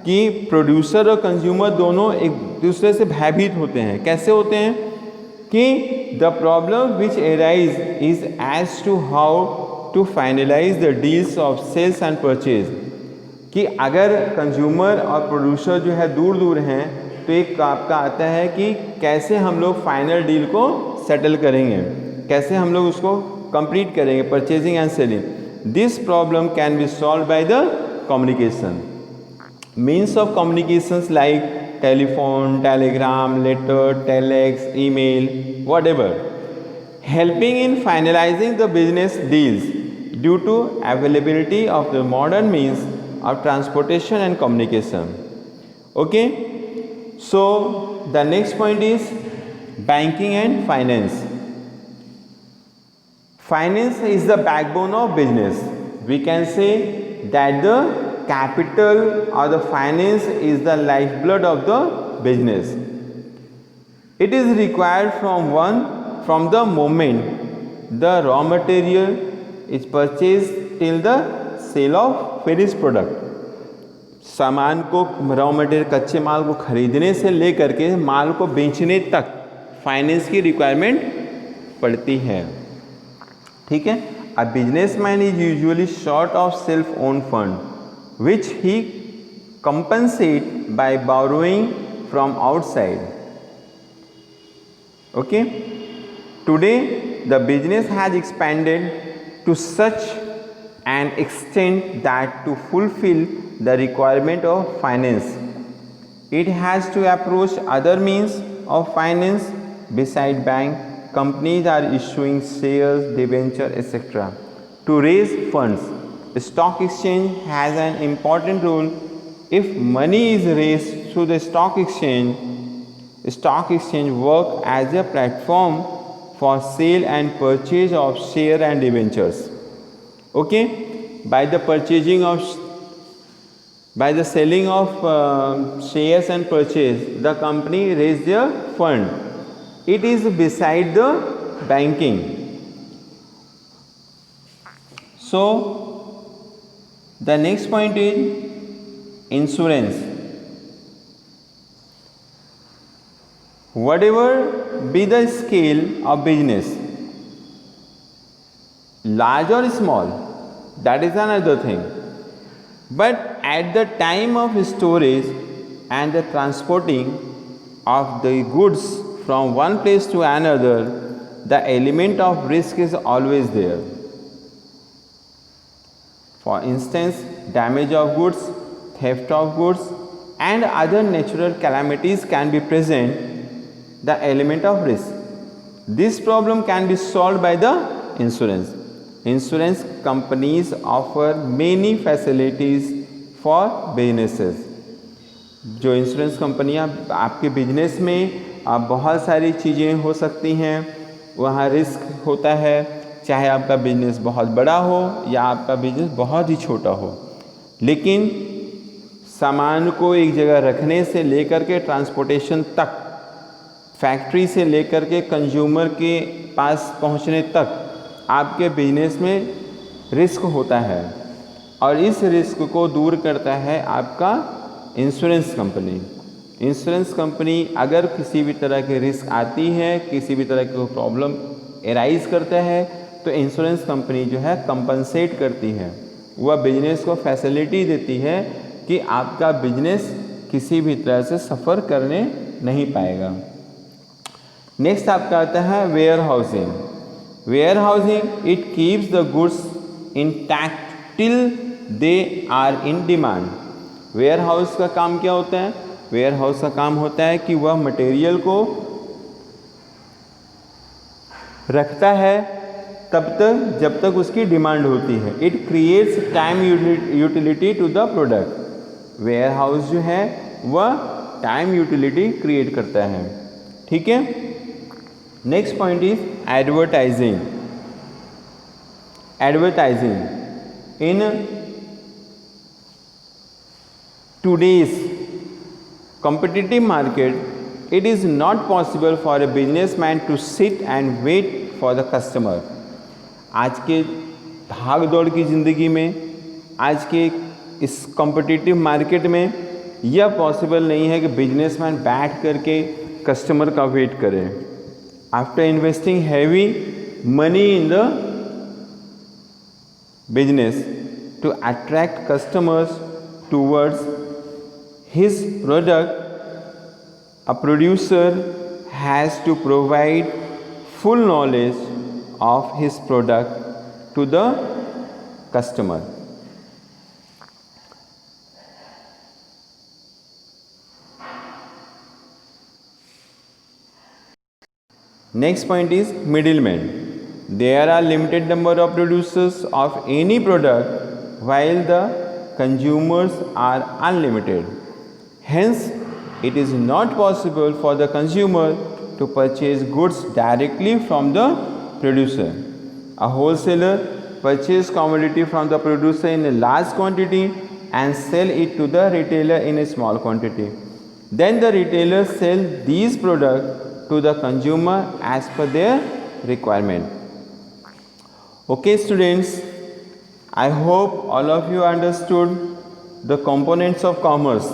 कि producer और consumer दोनों एक दूसरे से भयभीत होते हैं. कैसे होते हैं कि the problem which arise is as to how to finalise the deals of sales and purchase. कि अगर कंज्यूमर और प्रोड्यूसर जो है दूर दूर हैं तो एक आपका आता है कि कैसे हम लोग फाइनल डील को सेटल करेंगे, कैसे हम लोग उसको कंप्लीट करेंगे, purchasing and selling. This problem can be solve by the communication. Means of communications like telephone, telegram, letter, telex, email, whatever, helping in finalizing the business deals due to availability of the modern means of transportation and communication. Okay, so the next point is banking and finance. Finance is the backbone of business. We can say that the capital or the finance is the lifeblood of the business. It is required from the moment the raw material is purchased till the sale of finished product. सामान को, raw material, कच्चे माल को खरीदने से लेकर के माल को बेचने तक फाइनेंस की रिक्वायरमेंट पड़ती है. ठीक है. A businessman is usually short of self own fund which he compensate by borrowing from outside. Okay, today the business has expanded to such an extent that to fulfill the requirement of finance it has to approach other means of finance beside bank. Companies are issuing shares, debenture, etc. to raise funds. Stock exchange has an important role. If money is raised through the stock exchange work as a platform for sale and purchase of share and debentures. Okay, by the selling of shares and purchase, the company raise their fund. It is beside the banking. So the next point is insurance. Whatever be the scale of business, large or small, that is another thing. But at the time of storage and the transporting of the goods from one place to another, the element of risk is always there. For instance, damage of goods, theft of goods and other natural calamities can be present, the element of risk. This problem can be solved by the insurance. Insurance companies offer many facilities for businesses. जो insurance कंपनियां आपके business में बहुत सारी चीज़ें हो सकती हैं. वहाँ रिस्क होता है, चाहे आपका बिजनेस बहुत बड़ा हो या आपका बिजनेस बहुत ही छोटा हो. लेकिन सामान को एक जगह रखने से लेकर के ट्रांसपोर्टेशन तक, फैक्ट्री से लेकर के कंज्यूमर के पास पहुंचने तक आपके बिजनेस में रिस्क होता है. और इस रिस्क को दूर करता है आपका इंश्योरेंस कंपनी. इंश्योरेंस कंपनी अगर किसी भी तरह की रिस्क आती है, किसी भी तरह की प्रॉब्लम एराइज करता है, तो इंश्योरेंस कंपनी जो है कंपनसेट करती है. वह बिजनेस को फैसिलिटी देती है कि आपका बिजनेस किसी भी तरह से सफ़र करने नहीं पाएगा. नेक्स्ट आपका आता है warehousing. Warehousing it keeps the goods intact till they are in demand. Warehouse का काम क्या होता है? वेयर हाउस का काम होता है कि वह मटेरियल को रखता है तब तक जब तक उसकी डिमांड होती है. It creates time utility to the product. Warehouse जो है वह टाइम यूटिलिटी क्रिएट करता है. ठीक है. Next point is advertising. Advertising in today's competitive market it is not possible for a businessman to sit and wait for the customer. आज के भाग दौड़ की ज़िंदगी में, आज के इस कॉम्पिटिटिव मार्केट में यह पॉसिबल नहीं है कि बिजनेसमैन बैठ करके कस्टमर का वेट करे. After investing heavy money in the business to attract customers towards his product, a producer has to provide full knowledge of his product to the customer. Next point is middleman. There are limited number of producers of any product while the consumers are unlimited. Hence, it is not possible for the consumer to purchase goods directly from the producer. A wholesaler purchases commodity from the producer in a large quantity and sell it to the retailer in a small quantity. Then the retailer sells these products to the consumer as per their requirement. Okay students, I hope all of you understood the components of commerce.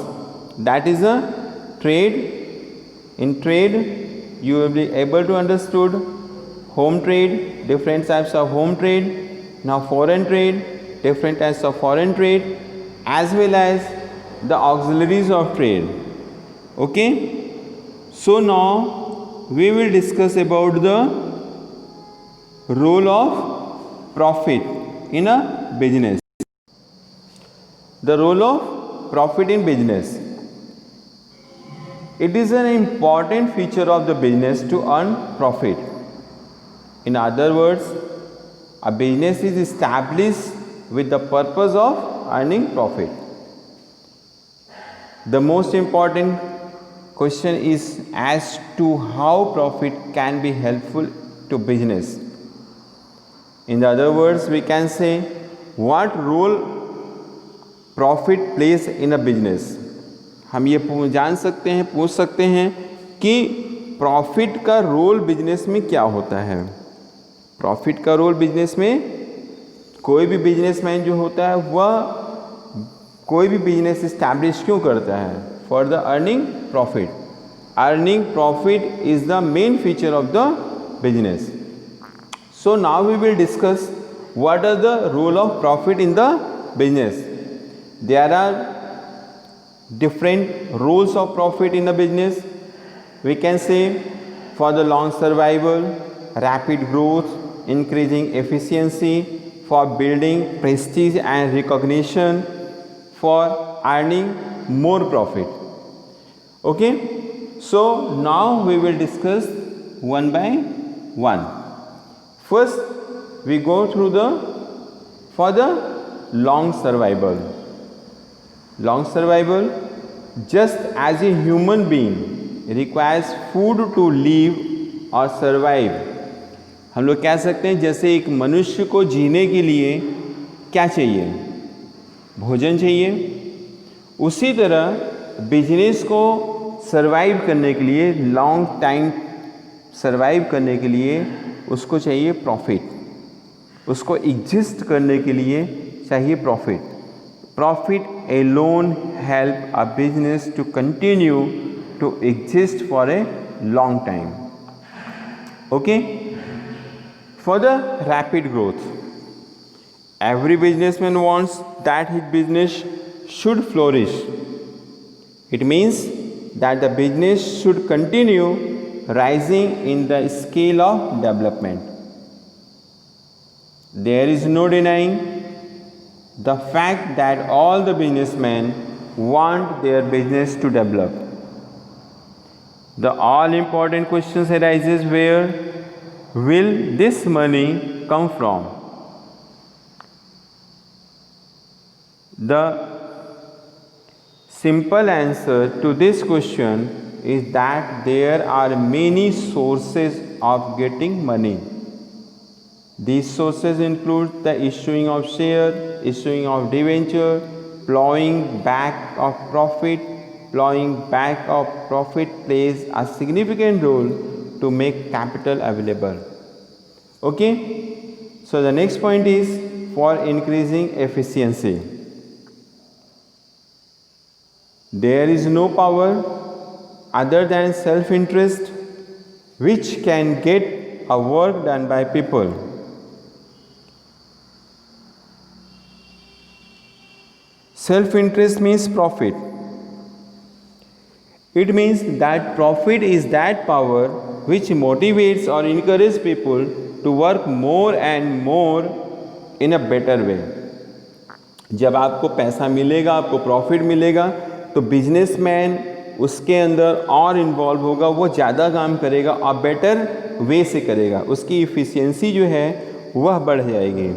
That is a trade. In trade you will be able to understood home trade, different types of home trade, now foreign trade, different types of foreign trade, as well as the auxiliaries of trade. Okay, so now we will discuss about the role of profit in a business. The role of profit in business. It is an important feature of the business to earn profit. In other words, a business is established with the purpose of earning profit. The most important question is as to how profit can be helpful to business. In other words, we can say what role profit plays in a business. हम ये जान सकते हैं, पूछ सकते हैं कि profit का रोल बिजनेस में क्या होता है. प्रॉफिट का रोल बिजनेस में, कोई भी बिजनेसमैन जो होता है वह कोई भी बिजनेस इस्टेब्लिश क्यों करता है? For the earning profit. Earning profit is the main feature of the business. So now we will discuss what are the role of profit in the business. There are different roles of profit in a business. We can say for the long survival, rapid growth, increasing efficiency, for building prestige and recognition, for earning more profit. Okay, so now we will discuss one by one. First we go through for the long survival. Long survival, just as a human being requires food to live or survive. हम लोग कह सकते हैं जैसे एक मनुष्य को जीने के लिए क्या चाहिए? भोजन चाहिए. उसी तरह बिजनेस को सरवाइव करने के लिए, लॉन्ग टाइम सरवाइव करने के लिए उसको चाहिए प्रॉफिट. उसको एग्जिस्ट करने के लिए चाहिए profit. Profit alone help a business to continue to exist for a long time. Okay, for the rapid growth, every businessman wants that his business should flourish. It means that the business should continue rising in the scale of development. There is no denying the fact that all the businessmen want their business to develop. The all important questions arises, where will this money come from? The simple answer to this question is that there are many sources of getting money. These sources include the issuing of share, issuing of debenture, plowing back of profit, plowing back of profit plays a significant role to make capital available. Okay, so the next point is for increasing efficiency. There is no power other than self-interest which can get a work done by people. Self-interest means profit. It means that profit is that power which motivates or encourages people to work more and more in a better way. जब आपको पैसा मिलेगा, आपको profit मिलेगा, तो businessman उसके अंदर और इन्वॉल्व होगा, वो ज़्यादा काम करेगा और बेटर वे से करेगा, उसकी इफ़िशियंसी जो है वह बढ़ जाएगी.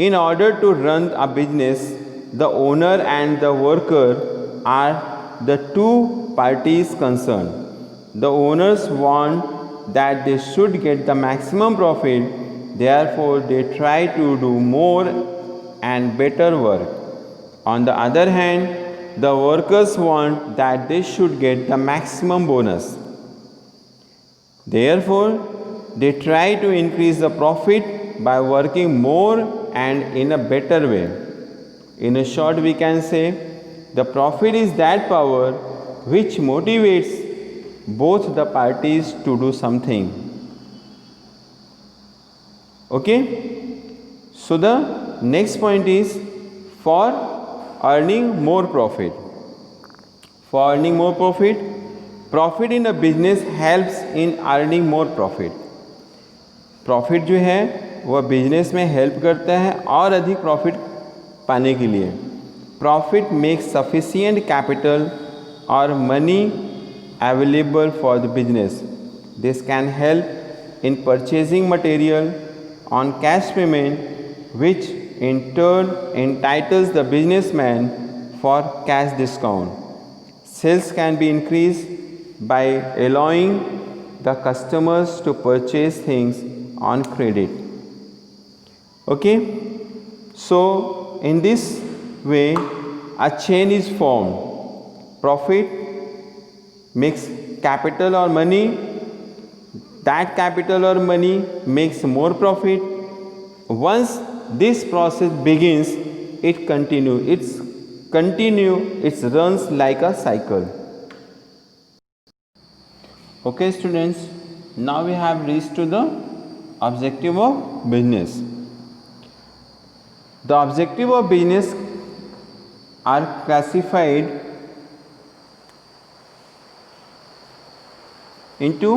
In order to run a business, the owner and the worker are the two parties concerned. The owners want that they should get the maximum profit, therefore they try to do more and better work. On the other hand, the workers want that they should get the maximum bonus. Therefore, they try to increase the profit by working more and in a better way. In a short, we can say the profit is that power which motivates both the parties to do something. Okay? So the next point is for earning more profit. For earning more profit, profit in a business helps in earning more profit. Profit जो है वह business में help करता है और अधिक profit पाने के लिए. प्रॉफिट मेक्स सफिशिएंट कैपिटल और money available for the business. This can help in purchasing material on cash payment which in turn entitles the businessman for cash discount. Sales can be increased by allowing the customers to purchase things on credit. Okay, so in this way a chain is formed. Profit makes capital or money, that capital or money makes more profit. Once this process begins, it runs like a cycle. Okay students, now we have reached to the objective of business. The objective of business are classified into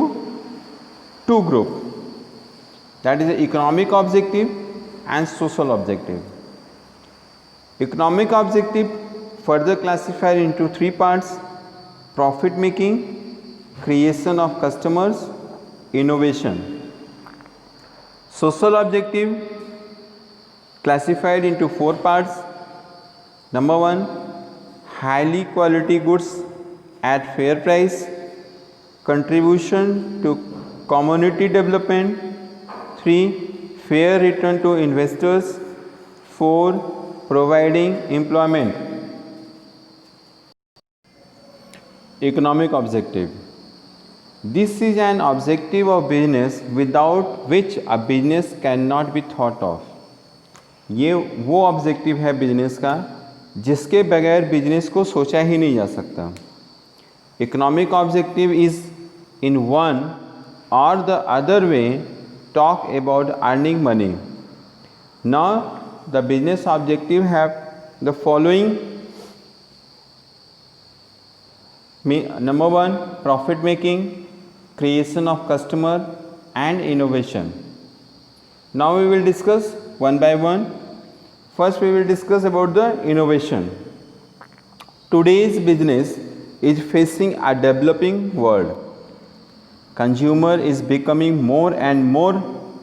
two groups, that is the economic objective and social objective. Economic objective further classified into three parts: profit making, creation of customers, innovation. Social objective classified into four parts. Number one, highly quality goods at fair price, contribution to community development. 3, fair return to investors. 4, providing employment. Economic objective. This is an objective of business without which a business cannot be thought of. ये वो objective है business का जिसके बगैर business को सोचा ही नहीं जा सकता. Economic objective is in one or the other way talk about earning money. Now the business objective have the following. Number 1, profit making, creation of customer and innovation. Now we will discuss one by one. First we will discuss about the innovation. Today's business is facing a developing world. Consumer is becoming more and more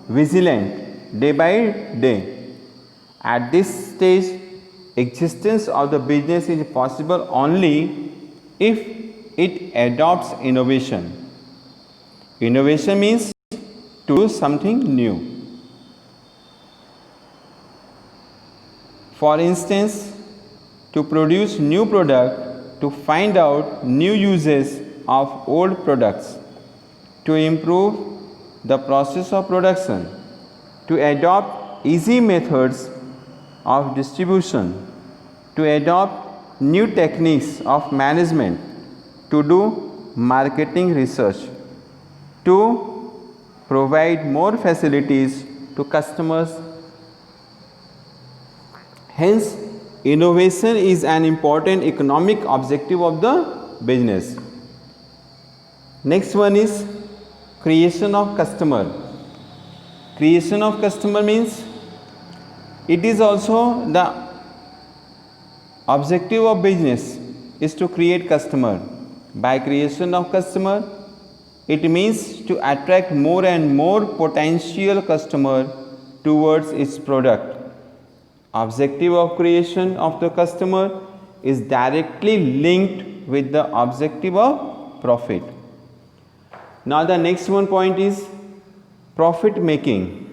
vigilant day by day. At this stage, existence of the business is possible only if it adopts innovation. Innovation means to do something new. For instance, to produce new product to find out new uses of old products, to improve the process of production, to adopt easy methods of distribution, to adopt new techniques of management, to do marketing research, to provide more facilities to customers. Hence, innovation is an important economic objective of the business. Next one is creation of customer. Creation of customer means it is also the objective of business is to create customer. By creation of customer, it means to attract more and more potential customer towards its product. Objective of creation of the customer is directly linked with the objective of profit. Now the next one point is profit making.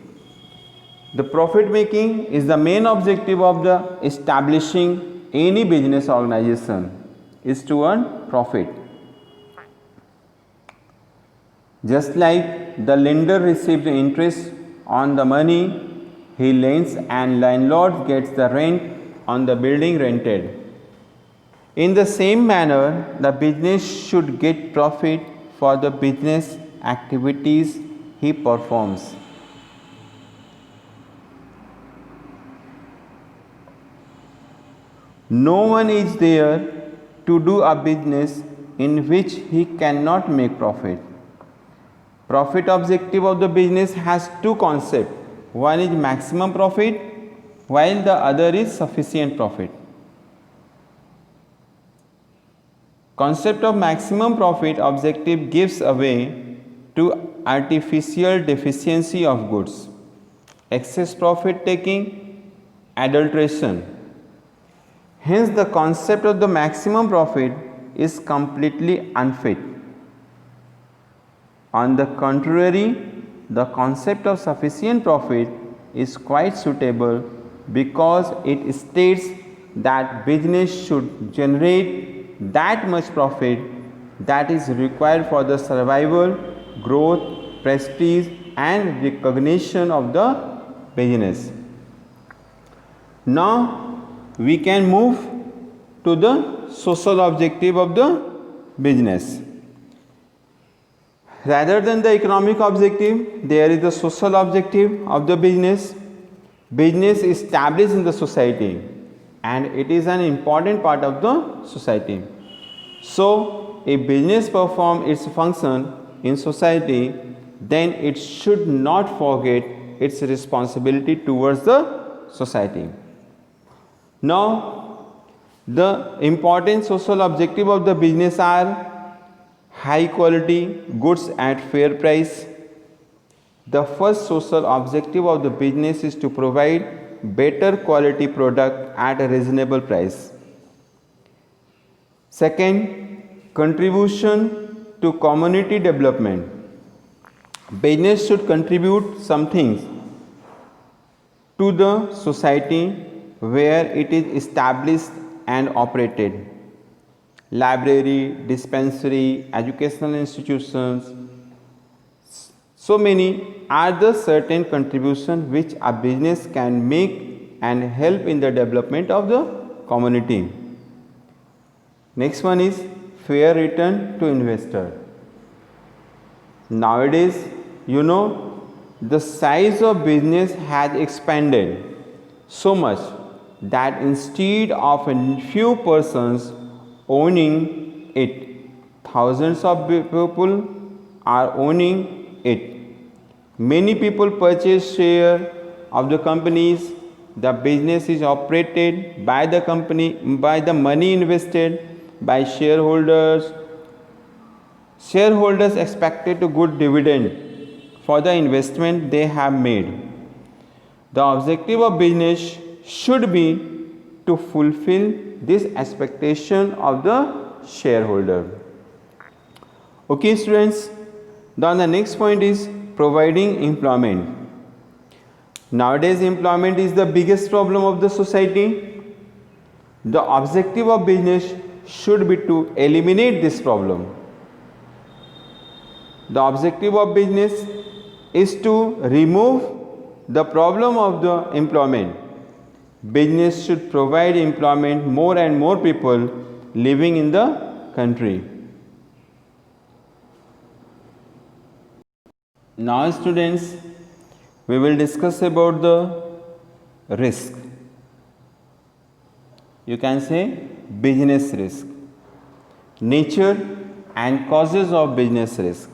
The profit making is the main objective of the establishing any business organization is to earn profit. Just like the lender receives interest on the money he lends and landlord gets the rent on the building rented. In the same manner, the business should get profit for the business activities he performs. No one is there to do a business in which he cannot make profit. Profit objective of the business has two concepts. One is maximum profit, while the other is sufficient profit. Concept of maximum profit objective gives away to artificial deficiency of goods, excess profit taking, adulteration. Hence, the concept of the maximum profit is completely unfit. On the contrary, the concept of sufficient profit is quite suitable because it states that business should generate that much profit that is required for the survival, growth, prestige and recognition of the business. Now we can move to the social objective of the business. Rather than the economic objective, there is the social objective of the business. Business is established in the society and it is an important part of the society. So, if business performs its function in society, then it should not forget its responsibility towards the society. Now, the important social objective of the business are high quality goods at fair price. The first social objective of the business is to provide better quality product at a reasonable price. Second, contribution to community development. Business should contribute something to the society where it is established and operated. Library, dispensary, educational institutions, so many are the certain contributions which a business can make and help in the development of the community. Next one is fair return to investor. Nowadays, the size of business has expanded so much that instead of a few persons owning it, thousands of people are owning it. Many people purchase share of the companies. The business is operated by the company, by the money invested by shareholders. Shareholders expected a good dividend for the investment they have made. The objective of business should be to fulfill this expectation of the shareholder. Okay students, then the next point is providing employment. Nowadays employment is the biggest problem of the society. The objective of business should be to eliminate this problem. The objective of business is to remove the problem of the employment. Business should provide employment more and more people living in the country. Now students, we will discuss about the risk. You can say business risk. Nature and causes of business risk.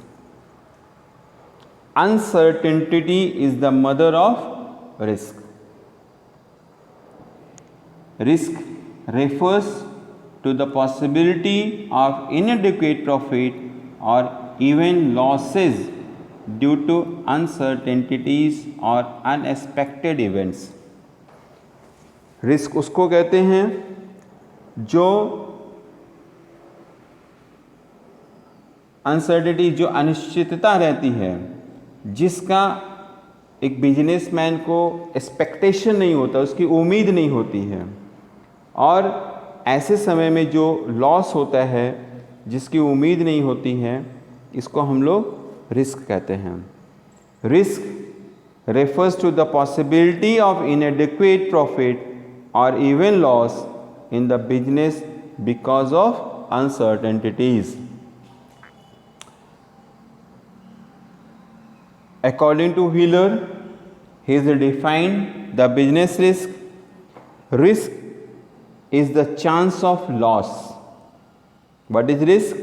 Uncertainty is the mother of risk. Risk refers to the possibility of inadequate profit or even losses due to uncertainties or unexpected events. Risk उसको कहते हैं जो uncertainty, जो अनिश्चितता रहती है, जिसका एक बिजनेसमैन को एक्सपेक्टेशन नहीं होता, उसकी उम्मीद नहीं होती है, और ऐसे समय में जो लॉस होता है जिसकी उम्मीद नहीं होती है, इसको हम लोग रिस्क कहते हैं. Risk refers to the possibility of inadequate profit or even loss in the business because of uncertainties. According to Wheeler, he has defined the business risk. Risk is the chance of loss. What is risk?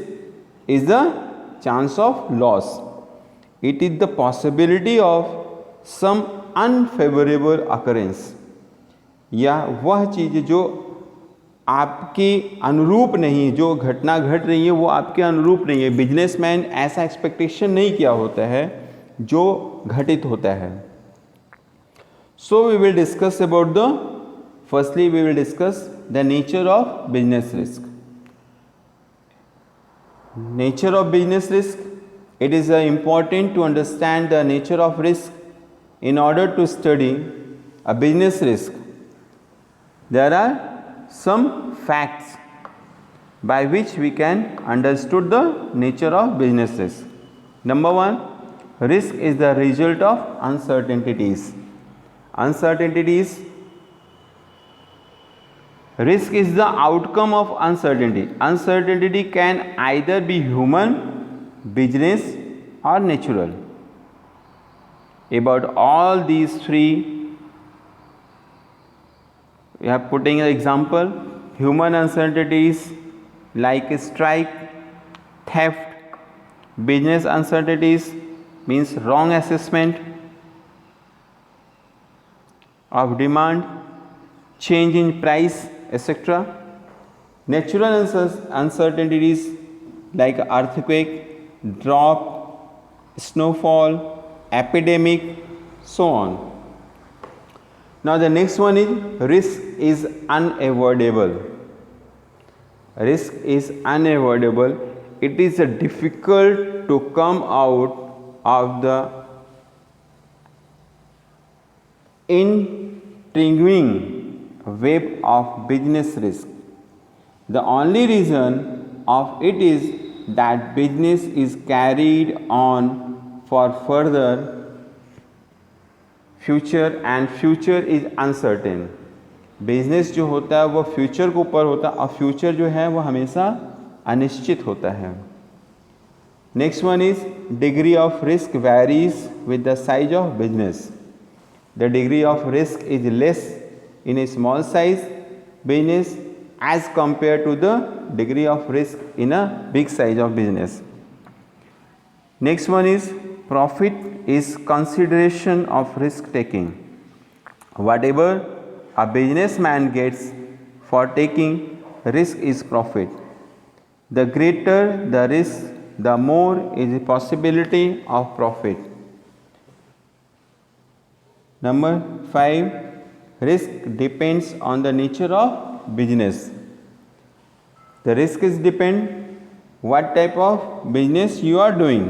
Is the chance of loss. It is the possibility of some unfavorable occurrence. या वह चीज़ जो आपके अनुरूप नहीं है, जो घटना घट रही है वो आपके अनुरूप नहीं है. बिजनेसमैन ऐसा एक्सपेक्टेशन नहीं किया होता है जो घटित होता है. So we will discuss about the firstly we will discuss the nature of business risk. Nature of business risk. It is important to understand the nature of risk in order to study a business risk. There are some facts by which we can understood the nature of business risk. Number one, risk is the result of uncertainties. Uncertainties. Risk is the outcome of uncertainty. Uncertainty can either be human, business or natural. About all these three, we are putting an example. Human uncertainties like strike, theft. Business uncertainties means wrong assessment of demand, change in price, etc. Natural uncertainties like earthquake, drought, snowfall, epidemic, so on. Now the next one is risk is unavoidable. Risk is unavoidable. It is difficult to come out of the entangling web of business risk. The only reason of it is that business is carried on for further future and future is uncertain. Business जो होता है वो future के ऊपर होता है और future जो है वो हमेशा अनिश्चित होता है. Next one is degree of risk varies with the size of business. The degree of risk is less in A small size business as compared to the degree of risk in a big size of business. Next one is profit is consideration of risk taking. Whatever a businessman gets for taking risk is profit. The greater the risk, the more is the possibility of profit. Number 5, risk depends on the nature of business. The risk is depend what type of business you are doing.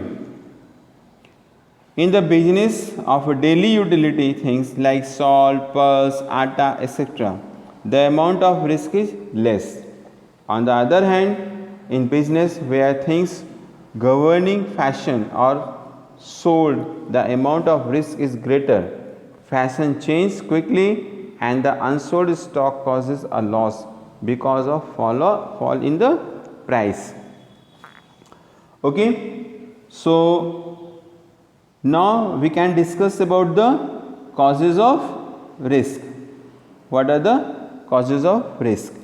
In the business of daily utility things like salt, pulse, atta, etc., the amount of risk is less. On the other hand, in business where things governing fashion are sold, the amount of risk is greater. Fashion changes quickly and the unsold stock causes a loss because of fall in the price. Okay, so now we can discuss about the causes of risk. What are the causes of risk?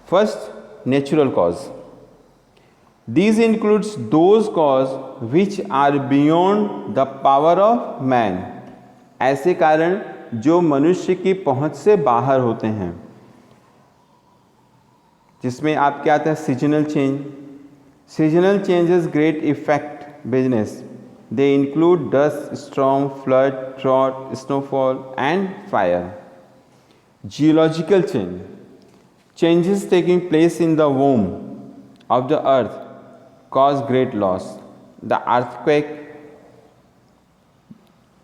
First, natural cause. These includes those causes which are beyond the power of man. ऐसे कारण जो मनुष्य की पहुंच से बाहर होते हैं, जिसमें आप क्या आते हैं? Seasonal change. Seasonal changes great effect business. They include dust, storm, flood, drought, snowfall and fire. Geological change. Changes taking place in the womb of the earth cause great loss. The earthquake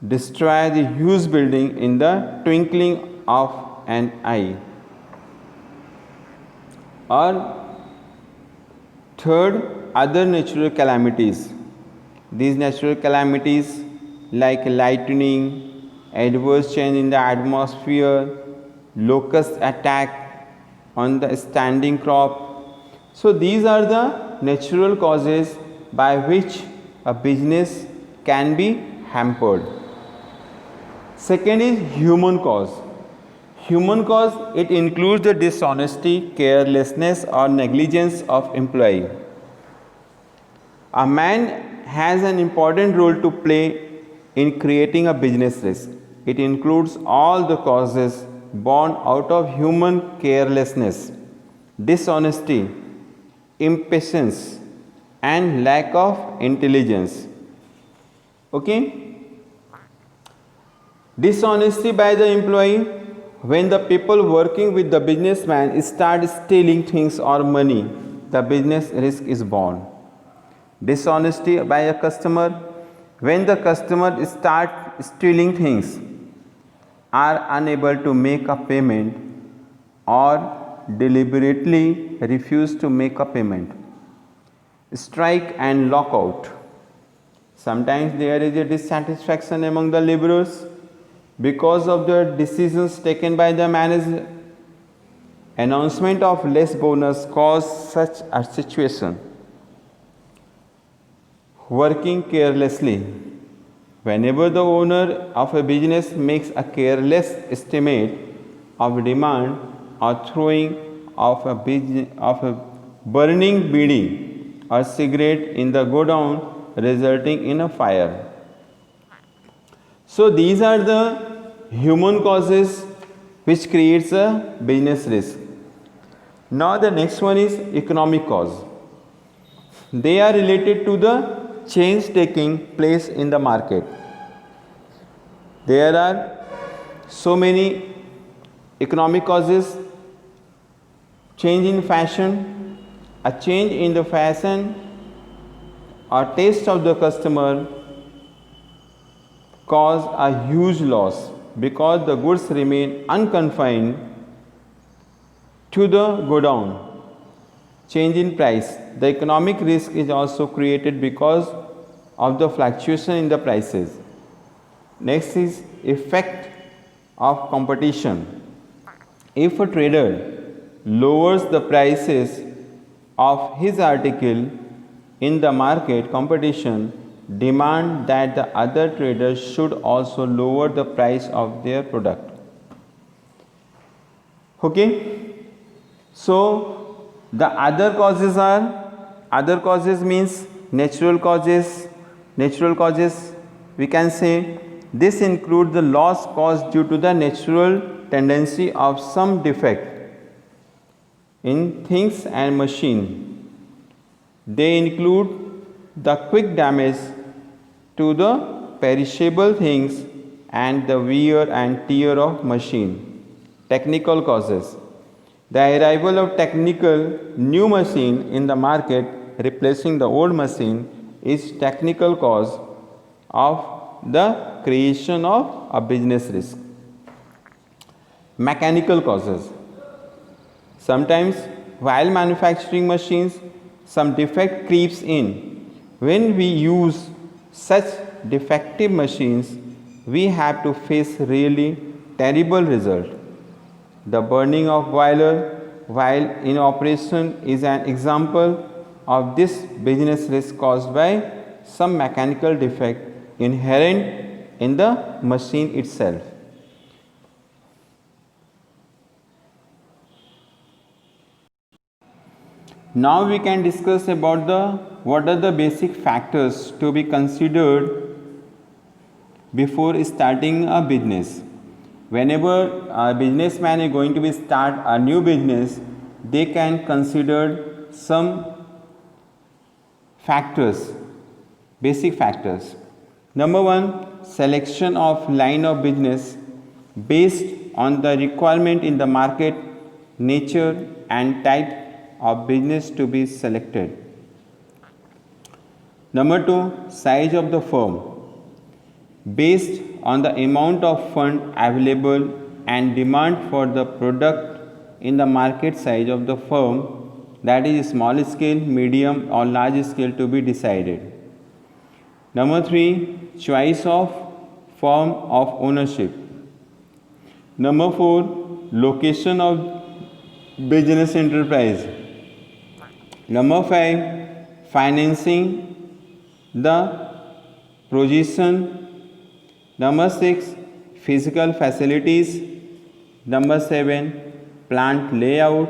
destroy the huge building in the twinkling of an eye. Or third, other natural calamities. These natural calamities like lightning, adverse change in the atmosphere, locust attack on the standing crop. So these are the natural causes by which a business can be hampered. Second is human cause. Human cause, it includes the dishonesty, carelessness or negligence of employee. A man has an important role to play in creating a business risk. It includes all the causes born out of human carelessness, dishonesty, impatience and lack of intelligence. Okay? Dishonesty by the employee. When the people working with the businessman start stealing things or money, the business risk is born. Dishonesty by a customer. When the customer start stealing things, are unable to make a payment or deliberately refuse to make a payment. Strike and lockout. Sometimes there is a dissatisfaction among the laborers because of the decisions taken by the manager. Announcement of less bonus cause such a situation. Working carelessly. Whenever the owner of a business makes a careless estimate of demand or throwing of a burning bidi or cigarette in the godown resulting in a fire. So these are the human causes which creates a business risk. Now the next one is economic cause. They are related to the change taking place in the market. There are so many economic causes. Change in fashion. A change in the fashion or taste of the customer cause a huge loss because the goods remain unconfined to the godown. Change in price. The economic risk is also created because of the fluctuation in the prices. Next is effect of competition. If a trader lowers the prices of his article in the market, competition demand that the other traders should also lower the price of their product. Okay? So the other causes means natural causes. Natural causes, we can say this includes the loss caused due to the natural tendency of some defect in things and machine. They include the quick damage to the perishable things and the wear and tear of machine. Technical causes. The arrival of technical new machine in the market replacing the old machine is technical cause of the creation of a business risk. Mechanical causes. Sometimes while manufacturing machines, some defect creeps in. When we use such defective machines, we have to face really terrible result. The burning of boiler while in operation is an example of this business risk caused by some mechanical defect inherent in the machine itself. Now we can discuss about what are the basic factors to be considered before starting a business. Whenever a businessman is going to be start a new business, they can consider some factors, basic factors. Number one, selection of line of business based on the requirement in the market, nature and type of business to be selected. Number two, size of the firm based on the amount of fund available and demand for the product in the market. Size of the firm, that is small scale, medium or large scale, to be decided. Number three, choice of form of ownership. Number four, location of business enterprise. Number five, financing the provision. Number six, physical facilities. Number seven, plant layout.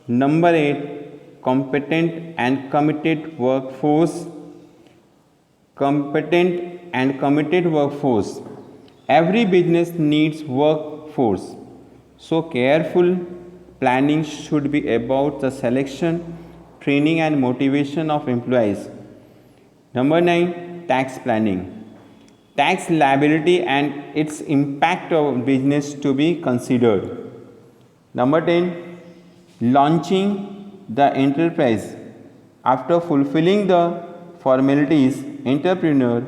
Number eight, competent and committed workforce. Competent and committed workforce. Every business needs workforce, so careful planning should be about the selection, training and motivation of employees. Number 9, tax planning. Tax liability and its impact on business to be considered. Number 10, launching the enterprise. After fulfilling the formalities, entrepreneur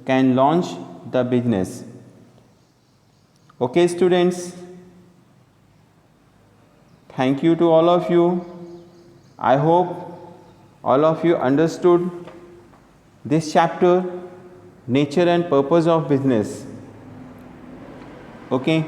can launch the business. Okay students, thank you to all of you. I hope all of you understood this chapter, nature and purpose of business. Okay.